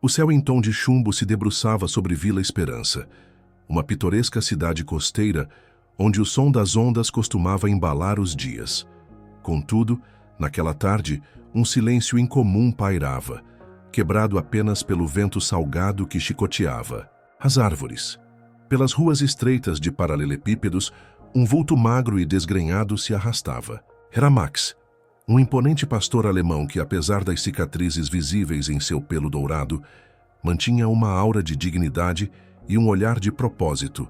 O céu em tom de chumbo se debruçava sobre Vila Esperança, uma pitoresca cidade costeira onde o som das ondas costumava embalar os dias. Contudo, naquela tarde, um silêncio incomum pairava, quebrado apenas pelo vento salgado que chicoteava as árvores. Pelas ruas estreitas de paralelepípedos, um vulto magro e desgrenhado se arrastava. Era Max, um imponente pastor alemão que, apesar das cicatrizes visíveis em seu pelo dourado, mantinha uma aura de dignidade e um olhar de propósito.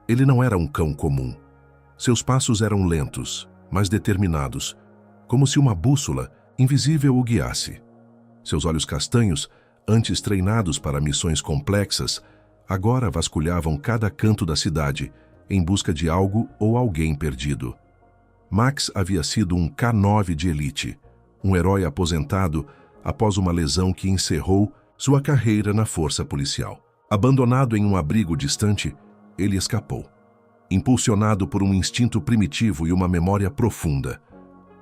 Ele não era um cão comum. Seus passos eram lentos, mas determinados, como se uma bússola invisível o guiasse. Seus olhos castanhos, antes treinados para missões complexas, agora vasculhavam cada canto da cidade em busca de algo ou alguém perdido. Max havia sido um K9 de elite, um herói aposentado após uma lesão que encerrou sua carreira na força policial. Abandonado em um abrigo distante, ele escapou, impulsionado por um instinto primitivo e uma memória profunda.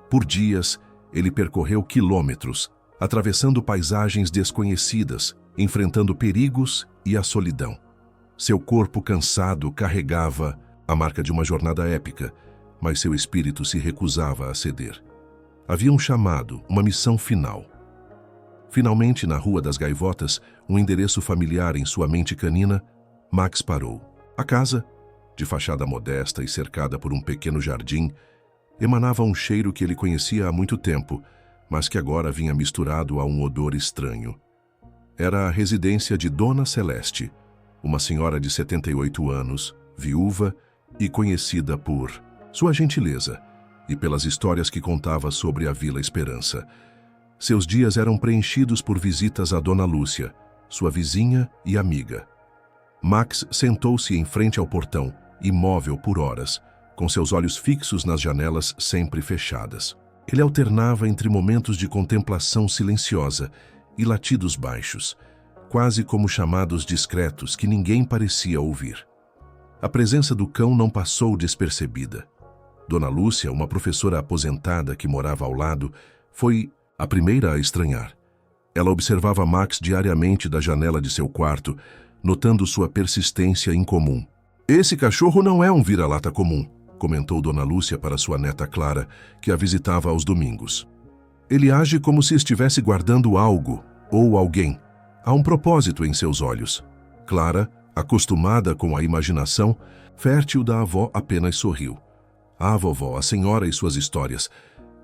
Por dias, ele percorreu quilômetros, atravessando paisagens desconhecidas, enfrentando perigos e a solidão. Seu corpo cansado carregava a marca de uma jornada épica, mas seu espírito se recusava a ceder. Havia um chamado, uma missão final. Finalmente, na Rua das Gaivotas, um endereço familiar em sua mente canina, Max parou. A casa, de fachada modesta e cercada por um pequeno jardim, emanava um cheiro que ele conhecia há muito tempo, mas que agora vinha misturado a um odor estranho. Era a residência de Dona Celeste, uma senhora de 78 anos, viúva e conhecida por sua gentileza e pelas histórias que contava sobre a Vila Esperança. Seus dias eram preenchidos por visitas a Dona Lúcia, sua vizinha e amiga. Max sentou-se em frente ao portão, imóvel por horas, com seus olhos fixos nas janelas sempre fechadas. Ele alternava entre momentos de contemplação silenciosa e latidos baixos, quase como chamados discretos que ninguém parecia ouvir. A presença do cão não passou despercebida. Dona Lúcia, uma professora aposentada que morava ao lado, foi a primeira a estranhar. Ela observava Max diariamente da janela de seu quarto, notando sua persistência incomum. "Esse cachorro não é um vira-lata comum", comentou Dona Lúcia para sua neta Clara, que a visitava aos domingos. "Ele age como se estivesse guardando algo ou alguém. Há um propósito em seus olhos." Clara, acostumada com a imaginação fértil da avó, apenas sorriu. "Ah, vovó, a senhora e suas histórias.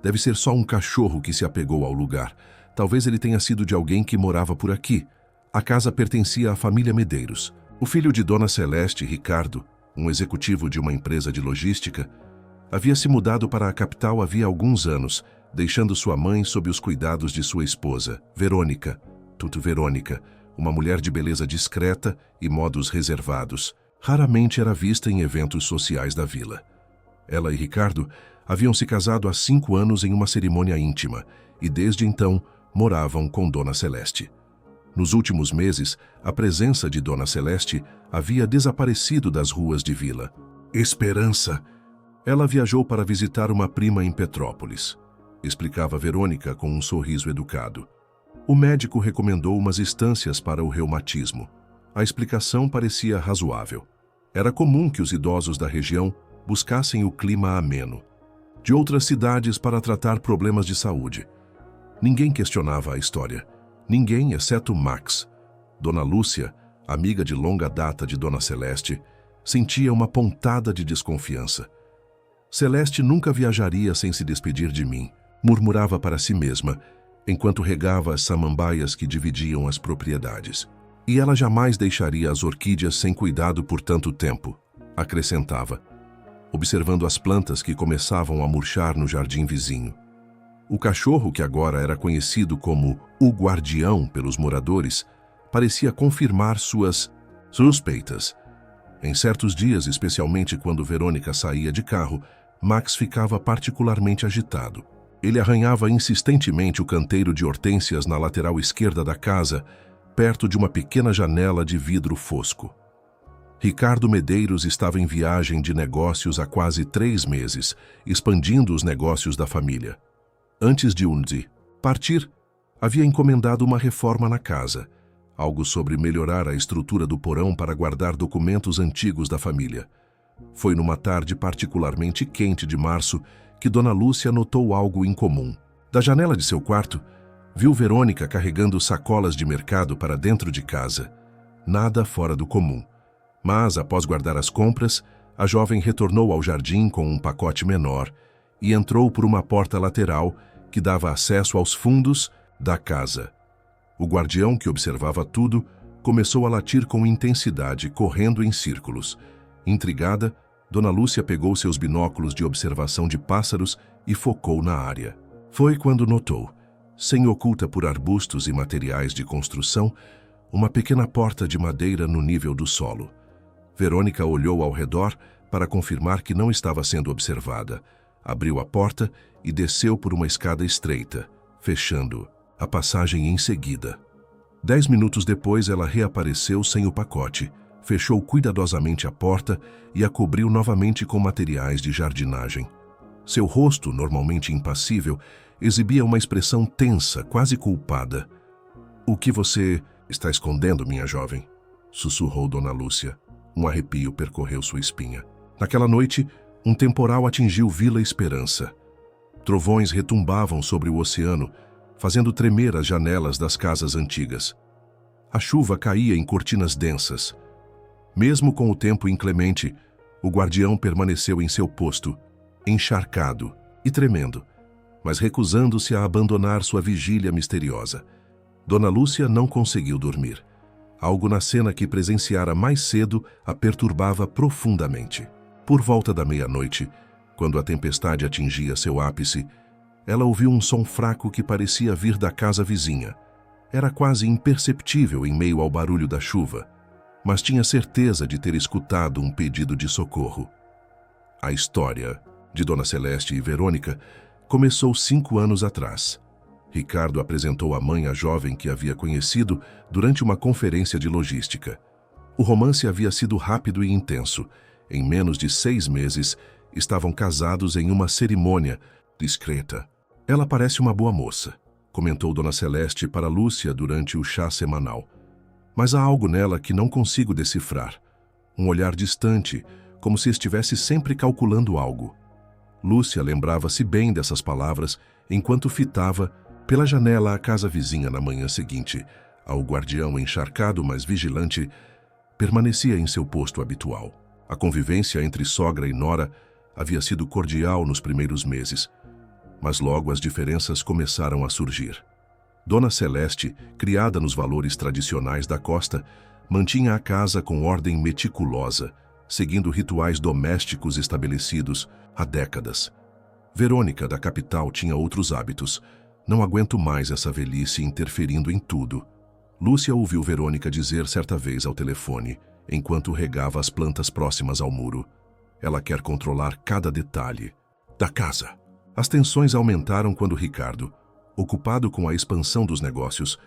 Deve ser só um cachorro que se apegou ao lugar. Talvez ele tenha sido de alguém que morava por aqui. A casa pertencia à família Medeiros. O filho de Dona Celeste, Ricardo, um executivo de uma empresa de logística, havia se mudado para a capital havia alguns anos, deixando sua mãe sob os cuidados de sua esposa, Verônica, Tutu Verônica, uma mulher de beleza discreta e modos reservados. Raramente era vista em eventos sociais da vila. Ela e Ricardo haviam se casado há 5 anos em uma cerimônia íntima e, desde então, moravam com Dona Celeste. Nos últimos meses, a presença de Dona Celeste havia desaparecido das ruas de Vila Esperança. Ela viajou para visitar uma prima em Petrópolis, explicava Verônica com um sorriso educado. O médico recomendou umas estâncias para o reumatismo. A explicação parecia razoável. Era comum que os idosos da região buscassem o clima ameno de outras cidades para tratar problemas de saúde. Ninguém questionava a história. Ninguém, exceto Max. Dona Lúcia, amiga de longa data de Dona Celeste, sentia uma pontada de desconfiança. "Celeste nunca viajaria sem se despedir de mim", murmurava para si mesma, enquanto regava as samambaias que dividiam as propriedades. "E ela jamais deixaria as orquídeas sem cuidado por tanto tempo", acrescentava, observando as plantas que começavam a murchar no jardim vizinho. O cachorro, que agora era conhecido como o Guardião pelos moradores, parecia confirmar suas suspeitas. Em certos dias, especialmente quando Verônica saía de carro, Max ficava particularmente agitado. Ele arranhava insistentemente o canteiro de hortênsias na lateral esquerda da casa, perto de uma pequena janela de vidro fosco. Ricardo Medeiros estava em viagem de negócios há quase 3 meses, expandindo os negócios da família. Antes de Undi partir, havia encomendado uma reforma na casa, algo sobre melhorar a estrutura do porão para guardar documentos antigos da família. Foi numa tarde particularmente quente de março que Dona Lúcia notou algo incomum. Da janela de seu quarto, viu Verônica carregando sacolas de mercado para dentro de casa. Nada fora do comum. Mas, após guardar as compras, a jovem retornou ao jardim com um pacote menor e entrou por uma porta lateral que dava acesso aos fundos da casa. O guardião, que observava tudo, começou a latir com intensidade, correndo em círculos. Intrigada, Dona Lúcia pegou seus binóculos de observação de pássaros e focou na área. Foi quando notou, semi-oculta por arbustos e materiais de construção, uma pequena porta de madeira no nível do solo. Verônica olhou ao redor para confirmar que não estava sendo observada. Abriu a porta e desceu por uma escada estreita, fechando a passagem em seguida. 10 minutos depois, ela reapareceu sem o pacote, fechou cuidadosamente a porta e a cobriu novamente com materiais de jardinagem. Seu rosto, normalmente impassível, exibia uma expressão tensa, quase culpada. "O que você está escondendo, minha jovem?" sussurrou Dona Lúcia. Um arrepio percorreu sua espinha. Naquela noite, um temporal atingiu Vila Esperança. Trovões retumbavam sobre o oceano, fazendo tremer as janelas das casas antigas. A chuva caía em cortinas densas. Mesmo com o tempo inclemente, o guardião permaneceu em seu posto, encharcado e tremendo, mas recusando-se a abandonar sua vigília misteriosa. Dona Lúcia não conseguiu dormir. Algo na cena que presenciara mais cedo a perturbava profundamente. Por volta da meia-noite, quando a tempestade atingia seu ápice, ela ouviu um som fraco que parecia vir da casa vizinha. Era quase imperceptível em meio ao barulho da chuva, mas tinha certeza de ter escutado um pedido de socorro. A história de Dona Celeste e Verônica começou 5 anos atrás. Ricardo apresentou à mãe a jovem que havia conhecido durante uma conferência de logística. O romance havia sido rápido e intenso. Em menos de 6 meses, estavam casados em uma cerimônia discreta. "Ela parece uma boa moça", comentou Dona Celeste para Lúcia durante o chá semanal. "Mas há algo nela que não consigo decifrar. Um olhar distante, como se estivesse sempre calculando algo." Lúcia lembrava-se bem dessas palavras enquanto fitava pela janela a casa vizinha na manhã seguinte. Ao guardião encharcado, mas vigilante, permanecia em seu posto habitual. A convivência entre sogra e nora havia sido cordial nos primeiros meses, mas logo as diferenças começaram a surgir. Dona Celeste, criada nos valores tradicionais da costa, mantinha a casa com ordem meticulosa, seguindo rituais domésticos estabelecidos há décadas. Verônica, da capital, tinha outros hábitos. "Não aguento mais essa velhice interferindo em tudo", Lúcia ouviu Verônica dizer certa vez ao telefone, enquanto regava as plantas próximas ao muro. "Ela quer controlar cada detalhe da casa." As tensões aumentaram quando Ricardo, ocupado com a expansão dos negócios,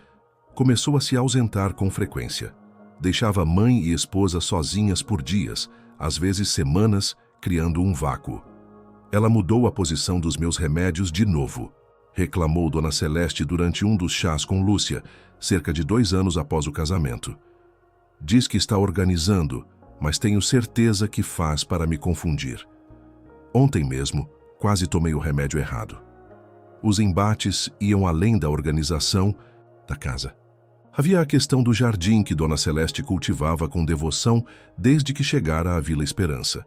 começou a se ausentar com frequência. Deixava mãe e esposa sozinhas por dias, às vezes semanas, criando um vácuo. "Ela mudou a posição dos meus remédios de novo", reclamou Dona Celeste durante um dos chás com Lúcia, cerca de 2 anos após o casamento. "Diz que está organizando, mas tenho certeza que faz para me confundir. Ontem mesmo, quase tomei o remédio errado." Os embates iam além da organização da casa. Havia a questão do jardim que Dona Celeste cultivava com devoção desde que chegara à Vila Esperança.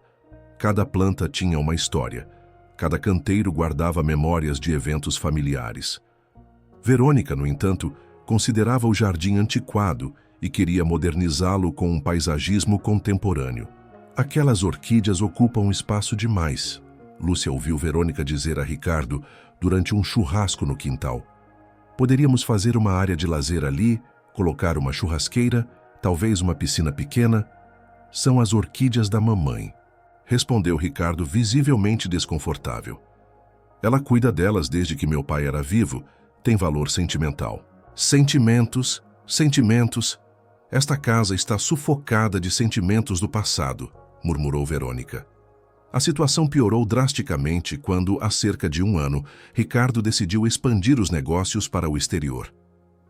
Cada planta tinha uma história. Cada canteiro guardava memórias de eventos familiares. Verônica, no entanto, considerava o jardim antiquado e queria modernizá-lo com um paisagismo contemporâneo. "Aquelas orquídeas ocupam espaço demais", Lúcia ouviu Verônica dizer a Ricardo durante um churrasco no quintal. "Poderíamos fazer uma área de lazer ali, colocar uma churrasqueira, talvez uma piscina pequena." "São as orquídeas da mamãe", respondeu Ricardo, visivelmente desconfortável. "Ela cuida delas desde que meu pai era vivo, tem valor sentimental." "Sentimentos, sentimentos. Esta casa está sufocada de sentimentos do passado", murmurou Verônica. A situação piorou drasticamente quando, há cerca de 1 ano, Ricardo decidiu expandir os negócios para o exterior.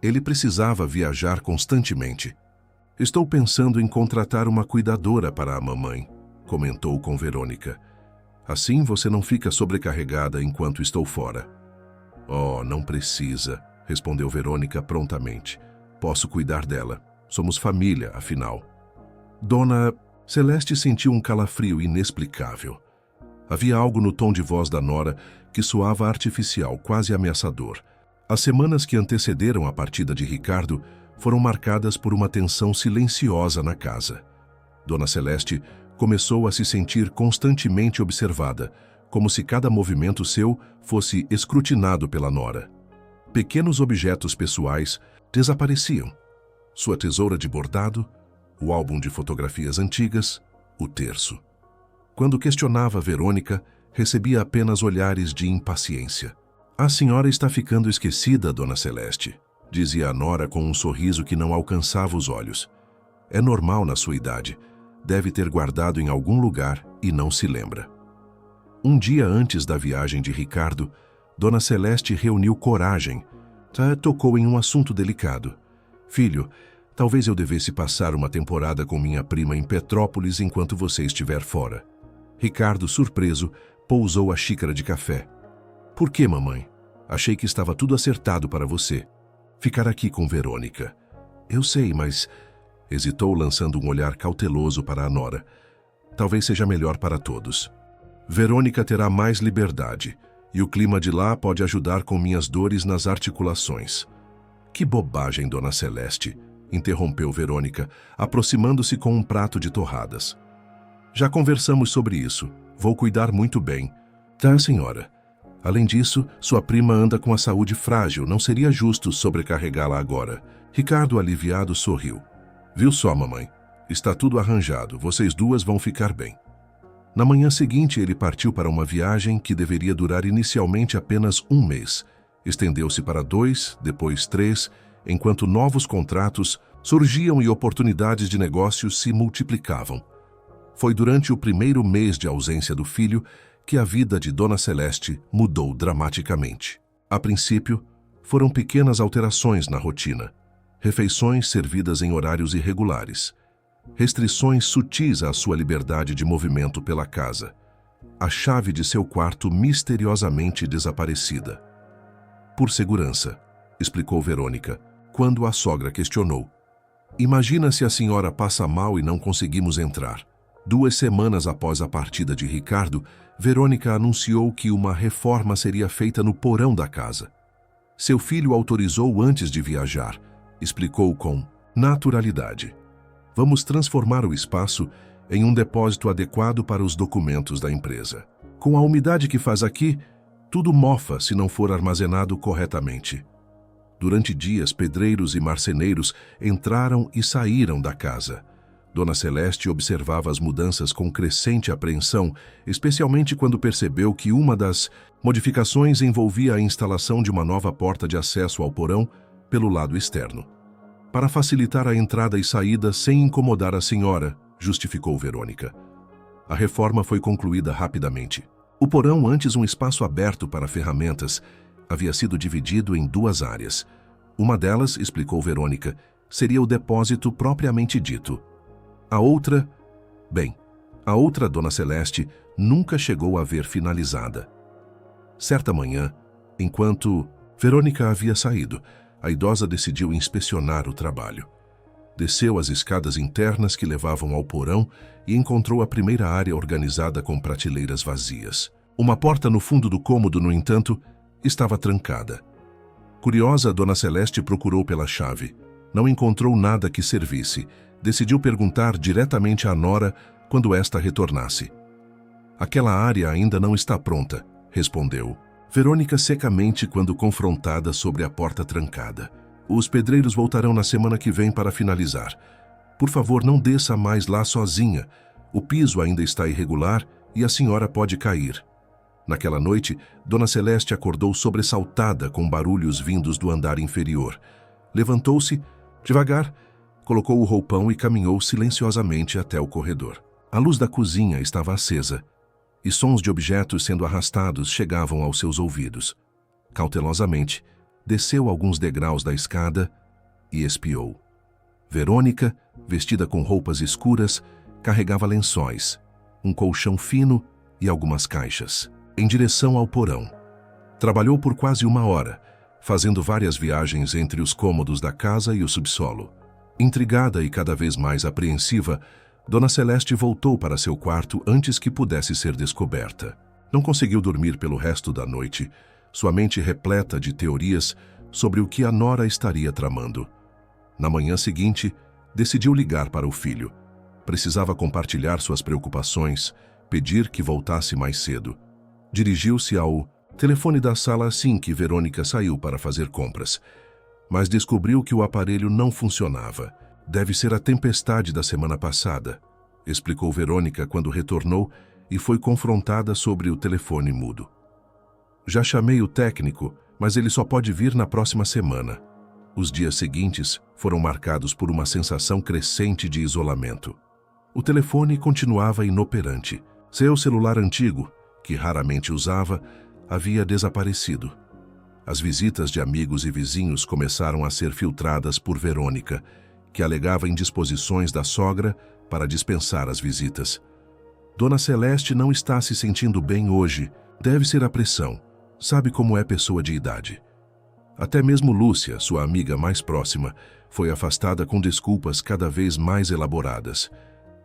Ele precisava viajar constantemente. Estou pensando em contratar uma cuidadora para a mamãe, comentou com Verônica. Assim você não fica sobrecarregada enquanto estou fora. Oh, não precisa, respondeu Verônica prontamente. Posso cuidar dela. Somos família, afinal. Dona Celeste sentiu um calafrio inexplicável. Havia algo no tom de voz da nora que soava artificial, quase ameaçador. As semanas que antecederam a partida de Ricardo foram marcadas por uma tensão silenciosa na casa. Dona Celeste começou a se sentir constantemente observada, como se cada movimento seu fosse escrutinado pela nora. Pequenos objetos pessoais desapareciam. Sua tesoura de bordado, o álbum de fotografias antigas, o terço. Quando questionava Verônica, recebia apenas olhares de impaciência. A senhora está ficando esquecida, Dona Celeste, dizia a nora com um sorriso que não alcançava os olhos. É normal na sua idade. Deve ter guardado em algum lugar e não se lembra. Um dia antes da viagem de Ricardo, Dona Celeste reuniu coragem. Tocou em um assunto delicado. Filho, talvez eu devesse passar uma temporada com minha prima em Petrópolis enquanto você estiver fora. Ricardo, surpreso, pousou a xícara de café. Por que, mamãe? Achei que estava tudo acertado para você. Ficar aqui com Verônica. Eu sei, mas... Hesitou, lançando um olhar cauteloso para a nora. Talvez seja melhor para todos. Verônica terá mais liberdade, e o clima de lá pode ajudar com minhas dores nas articulações. Que bobagem, Dona Celeste, interrompeu Verônica, aproximando-se com um prato de torradas. Já conversamos sobre isso. Vou cuidar muito bem. Tá, senhora. Além disso, sua prima anda com a saúde frágil. Não seria justo sobrecarregá-la agora. Ricardo, aliviado, sorriu. Viu só, mamãe? Está tudo arranjado. Vocês duas vão ficar bem. Na manhã seguinte, ele partiu para uma viagem que deveria durar inicialmente apenas um mês. Estendeu-se para 2, depois 3, enquanto novos contratos surgiam e oportunidades de negócios se multiplicavam. Foi durante o primeiro mês de ausência do filho que a vida de Dona Celeste mudou dramaticamente. A princípio, foram pequenas alterações na rotina. Refeições servidas em horários irregulares. Restrições sutis à sua liberdade de movimento pela casa. A chave de seu quarto misteriosamente desaparecida. Por segurança, explicou Verônica, quando a sogra questionou. Imagina se a senhora passa mal e não conseguimos entrar. 2 semanas após a partida de Ricardo, Verônica anunciou que uma reforma seria feita no porão da casa. Seu filho autorizou antes de viajar, explicou com naturalidade. Vamos transformar o espaço em um depósito adequado para os documentos da empresa. Com a umidade que faz aqui, tudo mofa se não for armazenado corretamente. Durante dias, pedreiros e marceneiros entraram e saíram da casa. Dona Celeste observava as mudanças com crescente apreensão, especialmente quando percebeu que uma das modificações envolvia a instalação de uma nova porta de acesso ao porão pelo lado externo. Para facilitar a entrada e saída sem incomodar a senhora, justificou Verônica. A reforma foi concluída rapidamente. O porão, antes um espaço aberto para ferramentas, havia sido dividido em 2 áreas. Uma delas, explicou Verônica, seria o depósito propriamente dito. A outra, Dona Celeste nunca chegou a ver finalizada. Certa manhã, enquanto Verônica havia saído, a idosa decidiu inspecionar o trabalho. Desceu as escadas internas que levavam ao porão e encontrou a primeira área organizada com prateleiras vazias. Uma porta no fundo do cômodo, no entanto, estava trancada. Curiosa, Dona Celeste procurou pela chave. Não encontrou nada que servisse. Decidiu perguntar diretamente à nora quando esta retornasse. Aquela área ainda não está pronta, respondeu Verônica secamente quando confrontada sobre a porta trancada. Os pedreiros voltarão na semana que vem para finalizar. Por favor, não desça mais lá sozinha. O piso ainda está irregular e a senhora pode cair. Naquela noite, Dona Celeste acordou sobressaltada com barulhos vindos do andar inferior. Levantou-se, devagar, colocou o roupão e caminhou silenciosamente até o corredor. A luz da cozinha estava acesa e sons de objetos sendo arrastados chegavam aos seus ouvidos. Cautelosamente, desceu alguns degraus da escada e espiou. Verônica, vestida com roupas escuras, carregava lençóis, um colchão fino e algumas caixas, em direção ao porão. Trabalhou por quase 1 hora, fazendo várias viagens entre os cômodos da casa e o subsolo. Intrigada e cada vez mais apreensiva, Dona Celeste voltou para seu quarto antes que pudesse ser descoberta. Não conseguiu dormir pelo resto da noite, sua mente repleta de teorias sobre o que a nora estaria tramando. Na manhã seguinte, decidiu ligar para o filho. Precisava compartilhar suas preocupações, pedir que voltasse mais cedo. Dirigiu-se ao telefone da sala assim que Verônica saiu para fazer compras, mas descobriu que o aparelho não funcionava. Deve ser a tempestade da semana passada, explicou Verônica quando retornou e foi confrontada sobre o telefone mudo. Já chamei o técnico, mas ele só pode vir na próxima semana. Os dias seguintes foram marcados por uma sensação crescente de isolamento. O telefone continuava inoperante. Seu celular antigo, que raramente usava, havia desaparecido. As visitas de amigos e vizinhos começaram a ser filtradas por Verônica, que alegava indisposições da sogra para dispensar as visitas. Dona Celeste não está se sentindo bem hoje. Deve ser a pressão. Sabe como é pessoa de idade. Até mesmo Lúcia, sua amiga mais próxima, foi afastada com desculpas cada vez mais elaboradas.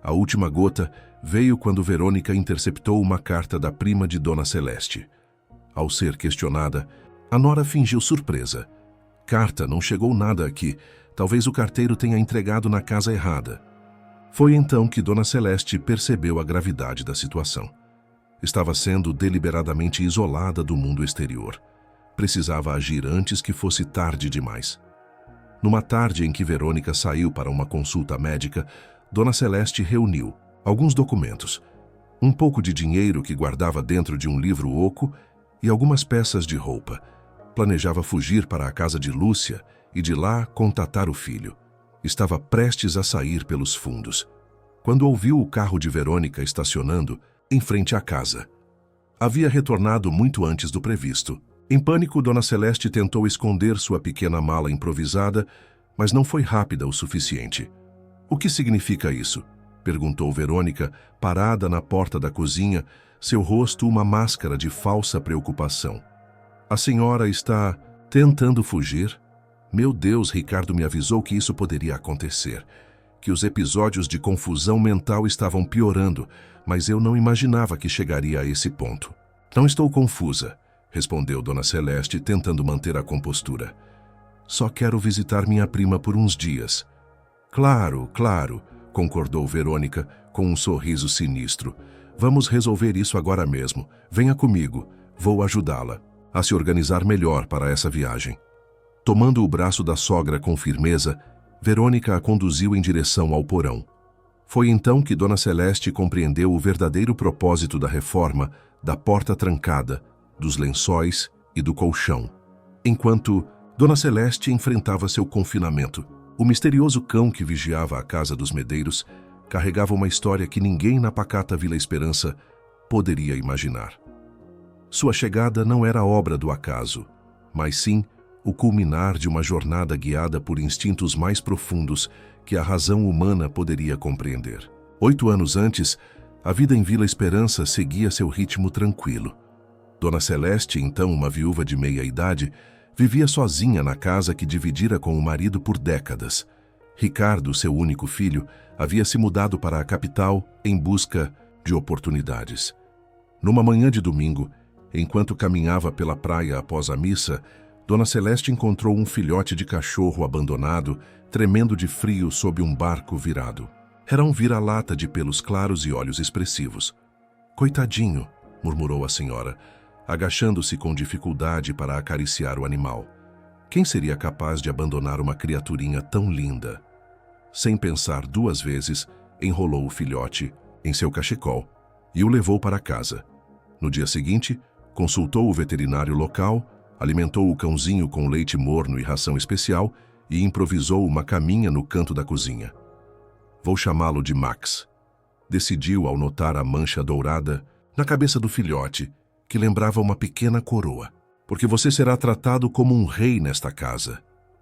A última gota veio quando Verônica interceptou uma carta da prima de Dona Celeste. Ao ser questionada, a nora fingiu surpresa. Carta, não chegou nada aqui. Talvez o carteiro tenha entregado na casa errada. Foi então que Dona Celeste percebeu a gravidade da situação. Estava sendo deliberadamente isolada do mundo exterior. Precisava agir antes que fosse tarde demais. Numa tarde em que Verônica saiu para uma consulta médica, Dona Celeste reuniu alguns documentos, um pouco de dinheiro que guardava dentro de um livro oco e algumas peças de roupa. Planejava fugir para a casa de Lúcia e de lá contatar o filho. Estava prestes a sair pelos fundos, quando ouviu o carro de Verônica estacionando em frente à casa. Havia retornado muito antes do previsto. Em pânico, Dona Celeste tentou esconder sua pequena mala improvisada, mas não foi rápida o suficiente. "O que significa isso?" perguntou Verônica, parada na porta da cozinha, seu rosto uma máscara de falsa preocupação. "A senhora está tentando fugir?" "Meu Deus, Ricardo me avisou que isso poderia acontecer, que os episódios de confusão mental estavam piorando, mas eu não imaginava que chegaria a esse ponto." "Não estou confusa", respondeu Dona Celeste, tentando manter a compostura. "Só quero visitar minha prima por uns dias." Claro, concordou Verônica com um sorriso sinistro. "Vamos resolver isso agora mesmo. Venha comigo, vou ajudá-la a se organizar melhor para essa viagem." Tomando o braço da sogra com firmeza, Verônica a conduziu em direção ao porão. Foi então que Dona Celeste compreendeu o verdadeiro propósito da reforma, da porta trancada, dos lençóis e do colchão. Enquanto Dona Celeste enfrentava seu confinamento, o misterioso cão que vigiava a casa dos Medeiros carregava uma história que ninguém na pacata Vila Esperança poderia imaginar. Sua chegada não era obra do acaso, mas sim o culminar de uma jornada guiada por instintos mais profundos que a razão humana poderia compreender. 8 anos antes, a vida em Vila Esperança seguia seu ritmo tranquilo. Dona Celeste, então uma viúva de meia-idade, vivia sozinha na casa que dividira com o marido por décadas. Ricardo, seu único filho, havia se mudado para a capital em busca de oportunidades. Numa manhã de domingo, enquanto caminhava pela praia após a missa, Dona Celeste encontrou um filhote de cachorro abandonado, tremendo de frio sob um barco virado. Era um vira-lata de pelos claros e olhos expressivos. "Coitadinho", murmurou a senhora, agachando-se com dificuldade para acariciar o animal. Quem seria capaz de abandonar uma criaturinha tão linda? Sem pensar 2 vezes, enrolou o filhote em seu cachecol e o levou para casa. No dia seguinte, consultou o veterinário local, alimentou o cãozinho com leite morno e ração especial e improvisou uma caminha no canto da cozinha. "Vou chamá-lo de Max", decidiu ao notar a mancha dourada na cabeça do filhote, que lembrava uma pequena coroa. porque você será tratado como um rei nesta casa.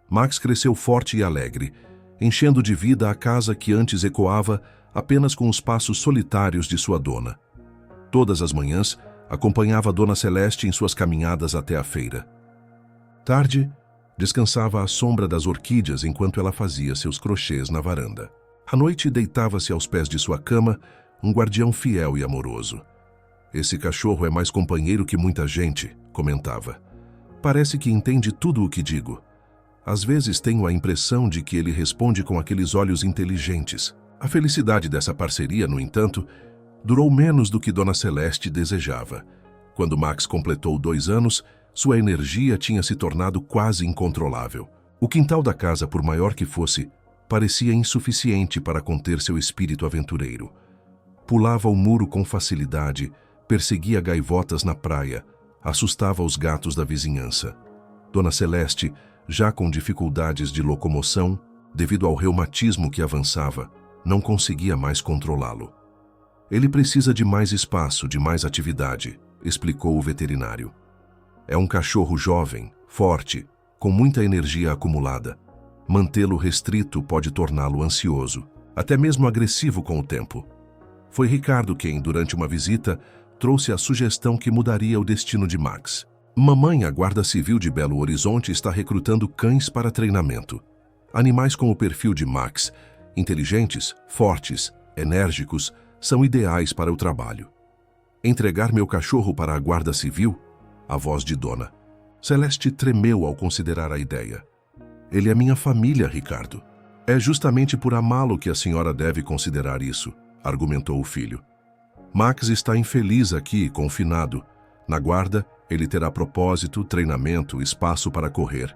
Max cresceu forte e alegre, enchendo de vida a casa que antes ecoava apenas com os passos solitários de sua dona. Todas as manhãs, acompanhava Dona Celeste em suas caminhadas até a feira. Tarde, descansava à sombra das orquídeas enquanto ela fazia seus crochês na varanda. À noite, deitava-se aos pés de sua cama, um guardião fiel e amoroso. Esse cachorro é mais companheiro que muita gente, comentava. Parece que entende tudo o que digo. Às vezes tenho a impressão de que ele responde com aqueles olhos inteligentes. A felicidade dessa parceria, no entanto, durou menos do que Dona Celeste desejava. Quando Max completou 2 anos, sua energia tinha se tornado quase incontrolável. O quintal da casa, por maior que fosse, parecia insuficiente para conter seu espírito aventureiro. Pulava o muro com facilidade, perseguia gaivotas na praia, assustava os gatos da vizinhança. Dona Celeste, já com dificuldades de locomoção, devido ao reumatismo que avançava, não conseguia mais controlá-lo. Ele precisa de mais espaço, de mais atividade, explicou o veterinário. É um cachorro jovem, forte, com muita energia acumulada. Mantê-lo restrito pode torná-lo ansioso, até mesmo agressivo com o tempo. Foi Ricardo quem, durante uma visita, trouxe a sugestão que mudaria o destino de Max. Mamãe, a Guarda Civil de Belo Horizonte, está recrutando cães para treinamento. Animais com o perfil de Max, inteligentes, fortes, enérgicos, são ideais para o trabalho. Entregar meu cachorro para a Guarda Civil? A voz de Dona Celeste tremeu ao considerar a ideia. Ele é minha família, Ricardo. É justamente por amá-lo que a senhora deve considerar isso, argumentou o filho. Max está infeliz aqui, confinado. Na guarda, ele terá propósito, treinamento, espaço para correr.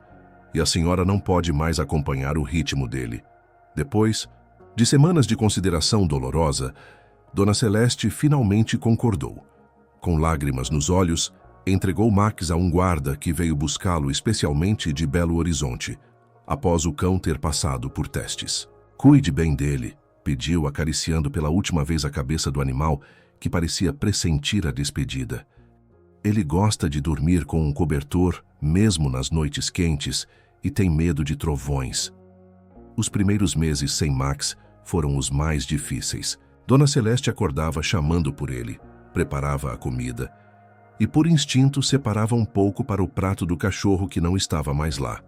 E a senhora não pode mais acompanhar o ritmo dele. Depois, de semanas de consideração dolorosa, Dona Celeste finalmente concordou. Com lágrimas nos olhos, entregou Max a um guarda que veio buscá-lo especialmente de Belo Horizonte, após o cão ter passado por testes. Cuide bem dele, pediu, acariciando pela última vez a cabeça do animal, que parecia pressentir a despedida. Ele gosta de dormir com um cobertor, mesmo nas noites quentes, e tem medo de trovões. Os primeiros meses sem Max foram os mais difíceis. Dona Celeste acordava chamando por ele, preparava a comida, e por instinto separava um pouco para o prato do cachorro que não estava mais lá.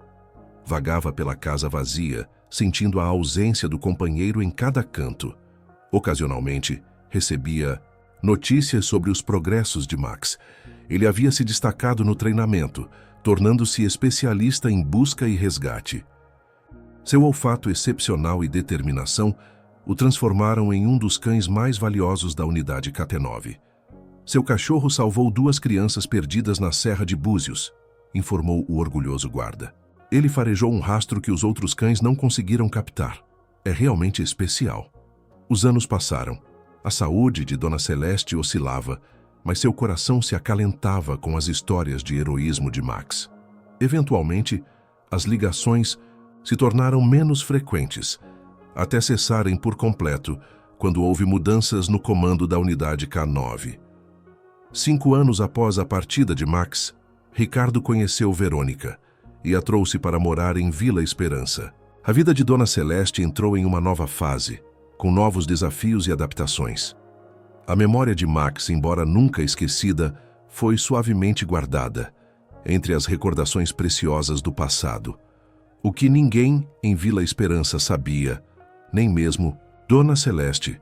Vagava pela casa vazia, sentindo a ausência do companheiro em cada canto. Ocasionalmente, recebia notícias sobre os progressos de Max. Ele havia se destacado no treinamento, tornando-se especialista em busca e resgate. Seu olfato excepcional e determinação o transformaram em um dos cães mais valiosos da unidade KT9. Seu cachorro salvou 2 crianças perdidas na Serra de Búzios, informou o orgulhoso guarda. Ele farejou um rastro que os outros cães não conseguiram captar. É realmente especial. Os anos passaram. A saúde de Dona Celeste oscilava, mas seu coração se acalentava com as histórias de heroísmo de Max. Eventualmente, as ligações se tornaram menos frequentes, até cessarem por completo quando houve mudanças no comando da unidade K9. 5 anos após a partida de Max, Ricardo conheceu Verônica e a trouxe para morar em Vila Esperança. A vida de Dona Celeste entrou em uma nova fase, com novos desafios e adaptações. A memória de Max, embora nunca esquecida, foi suavemente guardada, entre as recordações preciosas do passado. O que ninguém em Vila Esperança sabia, nem mesmo Dona Celeste,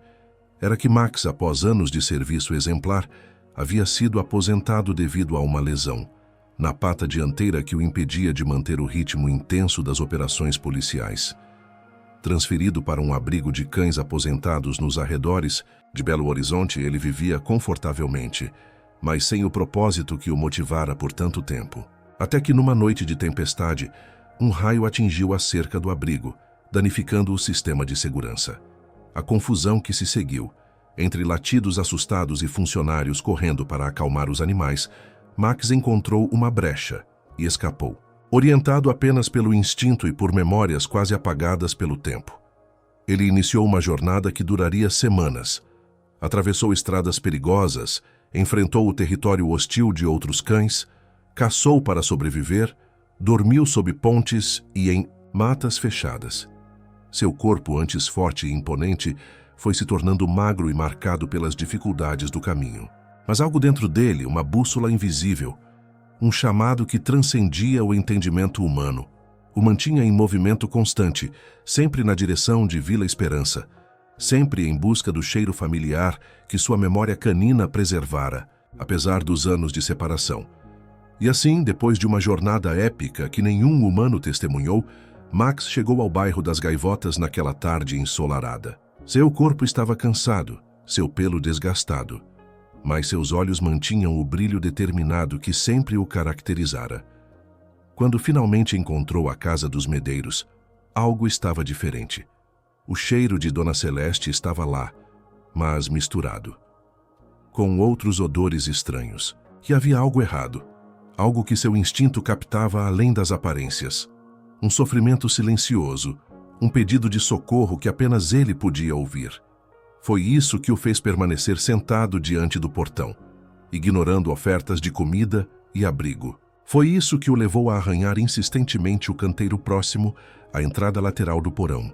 era que Max, após anos de serviço exemplar, havia sido aposentado devido a uma lesão na pata dianteira que o impedia de manter o ritmo intenso das operações policiais. Transferido para um abrigo de cães aposentados nos arredores de Belo Horizonte, ele vivia confortavelmente, mas sem o propósito que o motivara por tanto tempo. Até que numa noite de tempestade, um raio atingiu a cerca do abrigo, danificando o sistema de segurança. A confusão que se seguiu, entre latidos assustados e funcionários correndo para acalmar os animais, Max encontrou uma brecha e escapou, orientado apenas pelo instinto e por memórias quase apagadas pelo tempo. Ele iniciou uma jornada que duraria semanas. Atravessou estradas perigosas, enfrentou o território hostil de outros cães, Caçou para sobreviver, dormiu sob pontes e em matas fechadas. Seu corpo, antes forte e imponente, foi se tornando magro e marcado pelas dificuldades do caminho. Mas algo dentro dele, uma bússola invisível, um chamado que transcendia o entendimento humano, o mantinha em movimento constante, sempre na direção de Vila Esperança, sempre em busca do cheiro familiar que sua memória canina preservara, apesar dos anos de separação. E assim, depois de uma jornada épica que nenhum humano testemunhou, Max chegou ao bairro das Gaivotas naquela tarde ensolarada. Seu corpo estava cansado, seu pelo desgastado, mas seus olhos mantinham o brilho determinado que sempre o caracterizara. Quando finalmente encontrou a casa dos Medeiros, algo estava diferente. O cheiro de Dona Celeste estava lá, mas misturado com outros odores estranhos. E havia algo errado, algo que seu instinto captava além das aparências. Um sofrimento silencioso, um pedido de socorro que apenas ele podia ouvir. Foi isso que o fez permanecer sentado diante do portão, ignorando ofertas de comida e abrigo. Foi isso que o levou a arranhar insistentemente o canteiro próximo à entrada lateral do porão,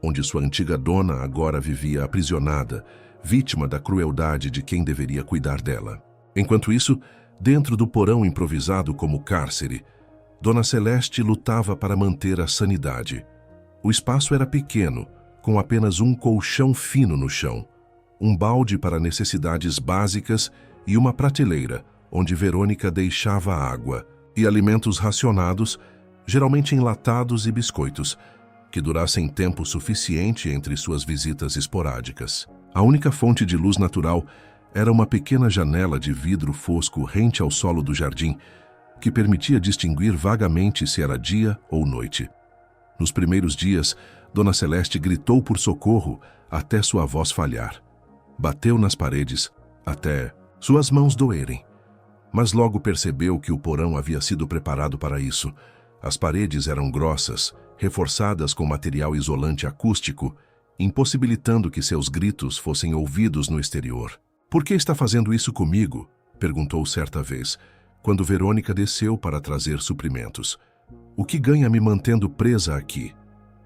onde sua antiga dona agora vivia aprisionada, vítima da crueldade de quem deveria cuidar dela. Enquanto isso, dentro do porão improvisado como cárcere, Dona Celeste lutava para manter a sanidade. O espaço era pequeno, com apenas um colchão fino no chão, um balde para necessidades básicas e uma prateleira, onde Verônica deixava água e alimentos racionados, geralmente enlatados e biscoitos, que durassem tempo suficiente entre suas visitas esporádicas. A única fonte de luz natural era uma pequena janela de vidro fosco rente ao solo do jardim, que permitia distinguir vagamente se era dia ou noite. Nos primeiros dias, Dona Celeste gritou por socorro até sua voz falhar. Bateu nas paredes até suas mãos doerem. Mas logo percebeu que o porão havia sido preparado para isso. As paredes eram grossas, reforçadas com material isolante acústico, impossibilitando que seus gritos fossem ouvidos no exterior. "Por que está fazendo isso comigo?" perguntou certa vez, quando Verônica desceu para trazer suprimentos. "O que ganha me mantendo presa aqui?"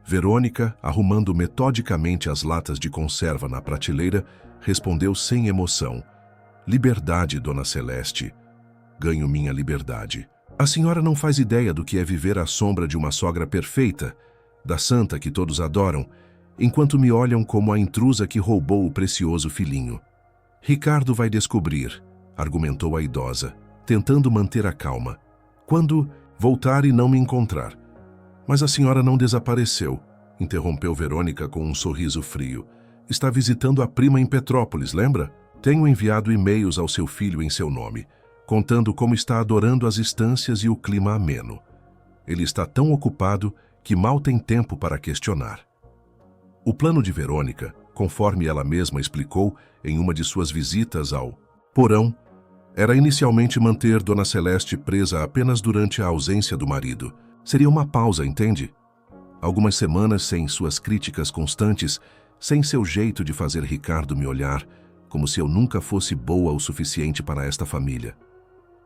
Verônica, arrumando metodicamente as latas de conserva na prateleira, respondeu sem emoção: "Liberdade, Dona Celeste. Ganho minha liberdade. A senhora não faz ideia do que é viver à sombra de uma sogra perfeita, da santa que todos adoram, enquanto me olham como a intrusa que roubou o precioso filhinho." "Ricardo vai descobrir", argumentou a idosa, tentando manter a calma, "quando voltar e não me encontrar." "Mas a senhora não desapareceu", interrompeu Verônica com um sorriso frio. "Está visitando a prima em Petrópolis, lembra? Tenho enviado e-mails ao seu filho em seu nome, contando como está adorando as estâncias e o clima ameno. Ele está tão ocupado que mal tem tempo para questionar." O plano de Verônica, conforme ela mesma explicou em uma de suas visitas ao porão, era inicialmente manter Dona Celeste presa apenas durante a ausência do marido. Seria uma pausa, entende? Algumas semanas sem suas críticas constantes, sem seu jeito de fazer Ricardo me olhar, como se eu nunca fosse boa o suficiente para esta família.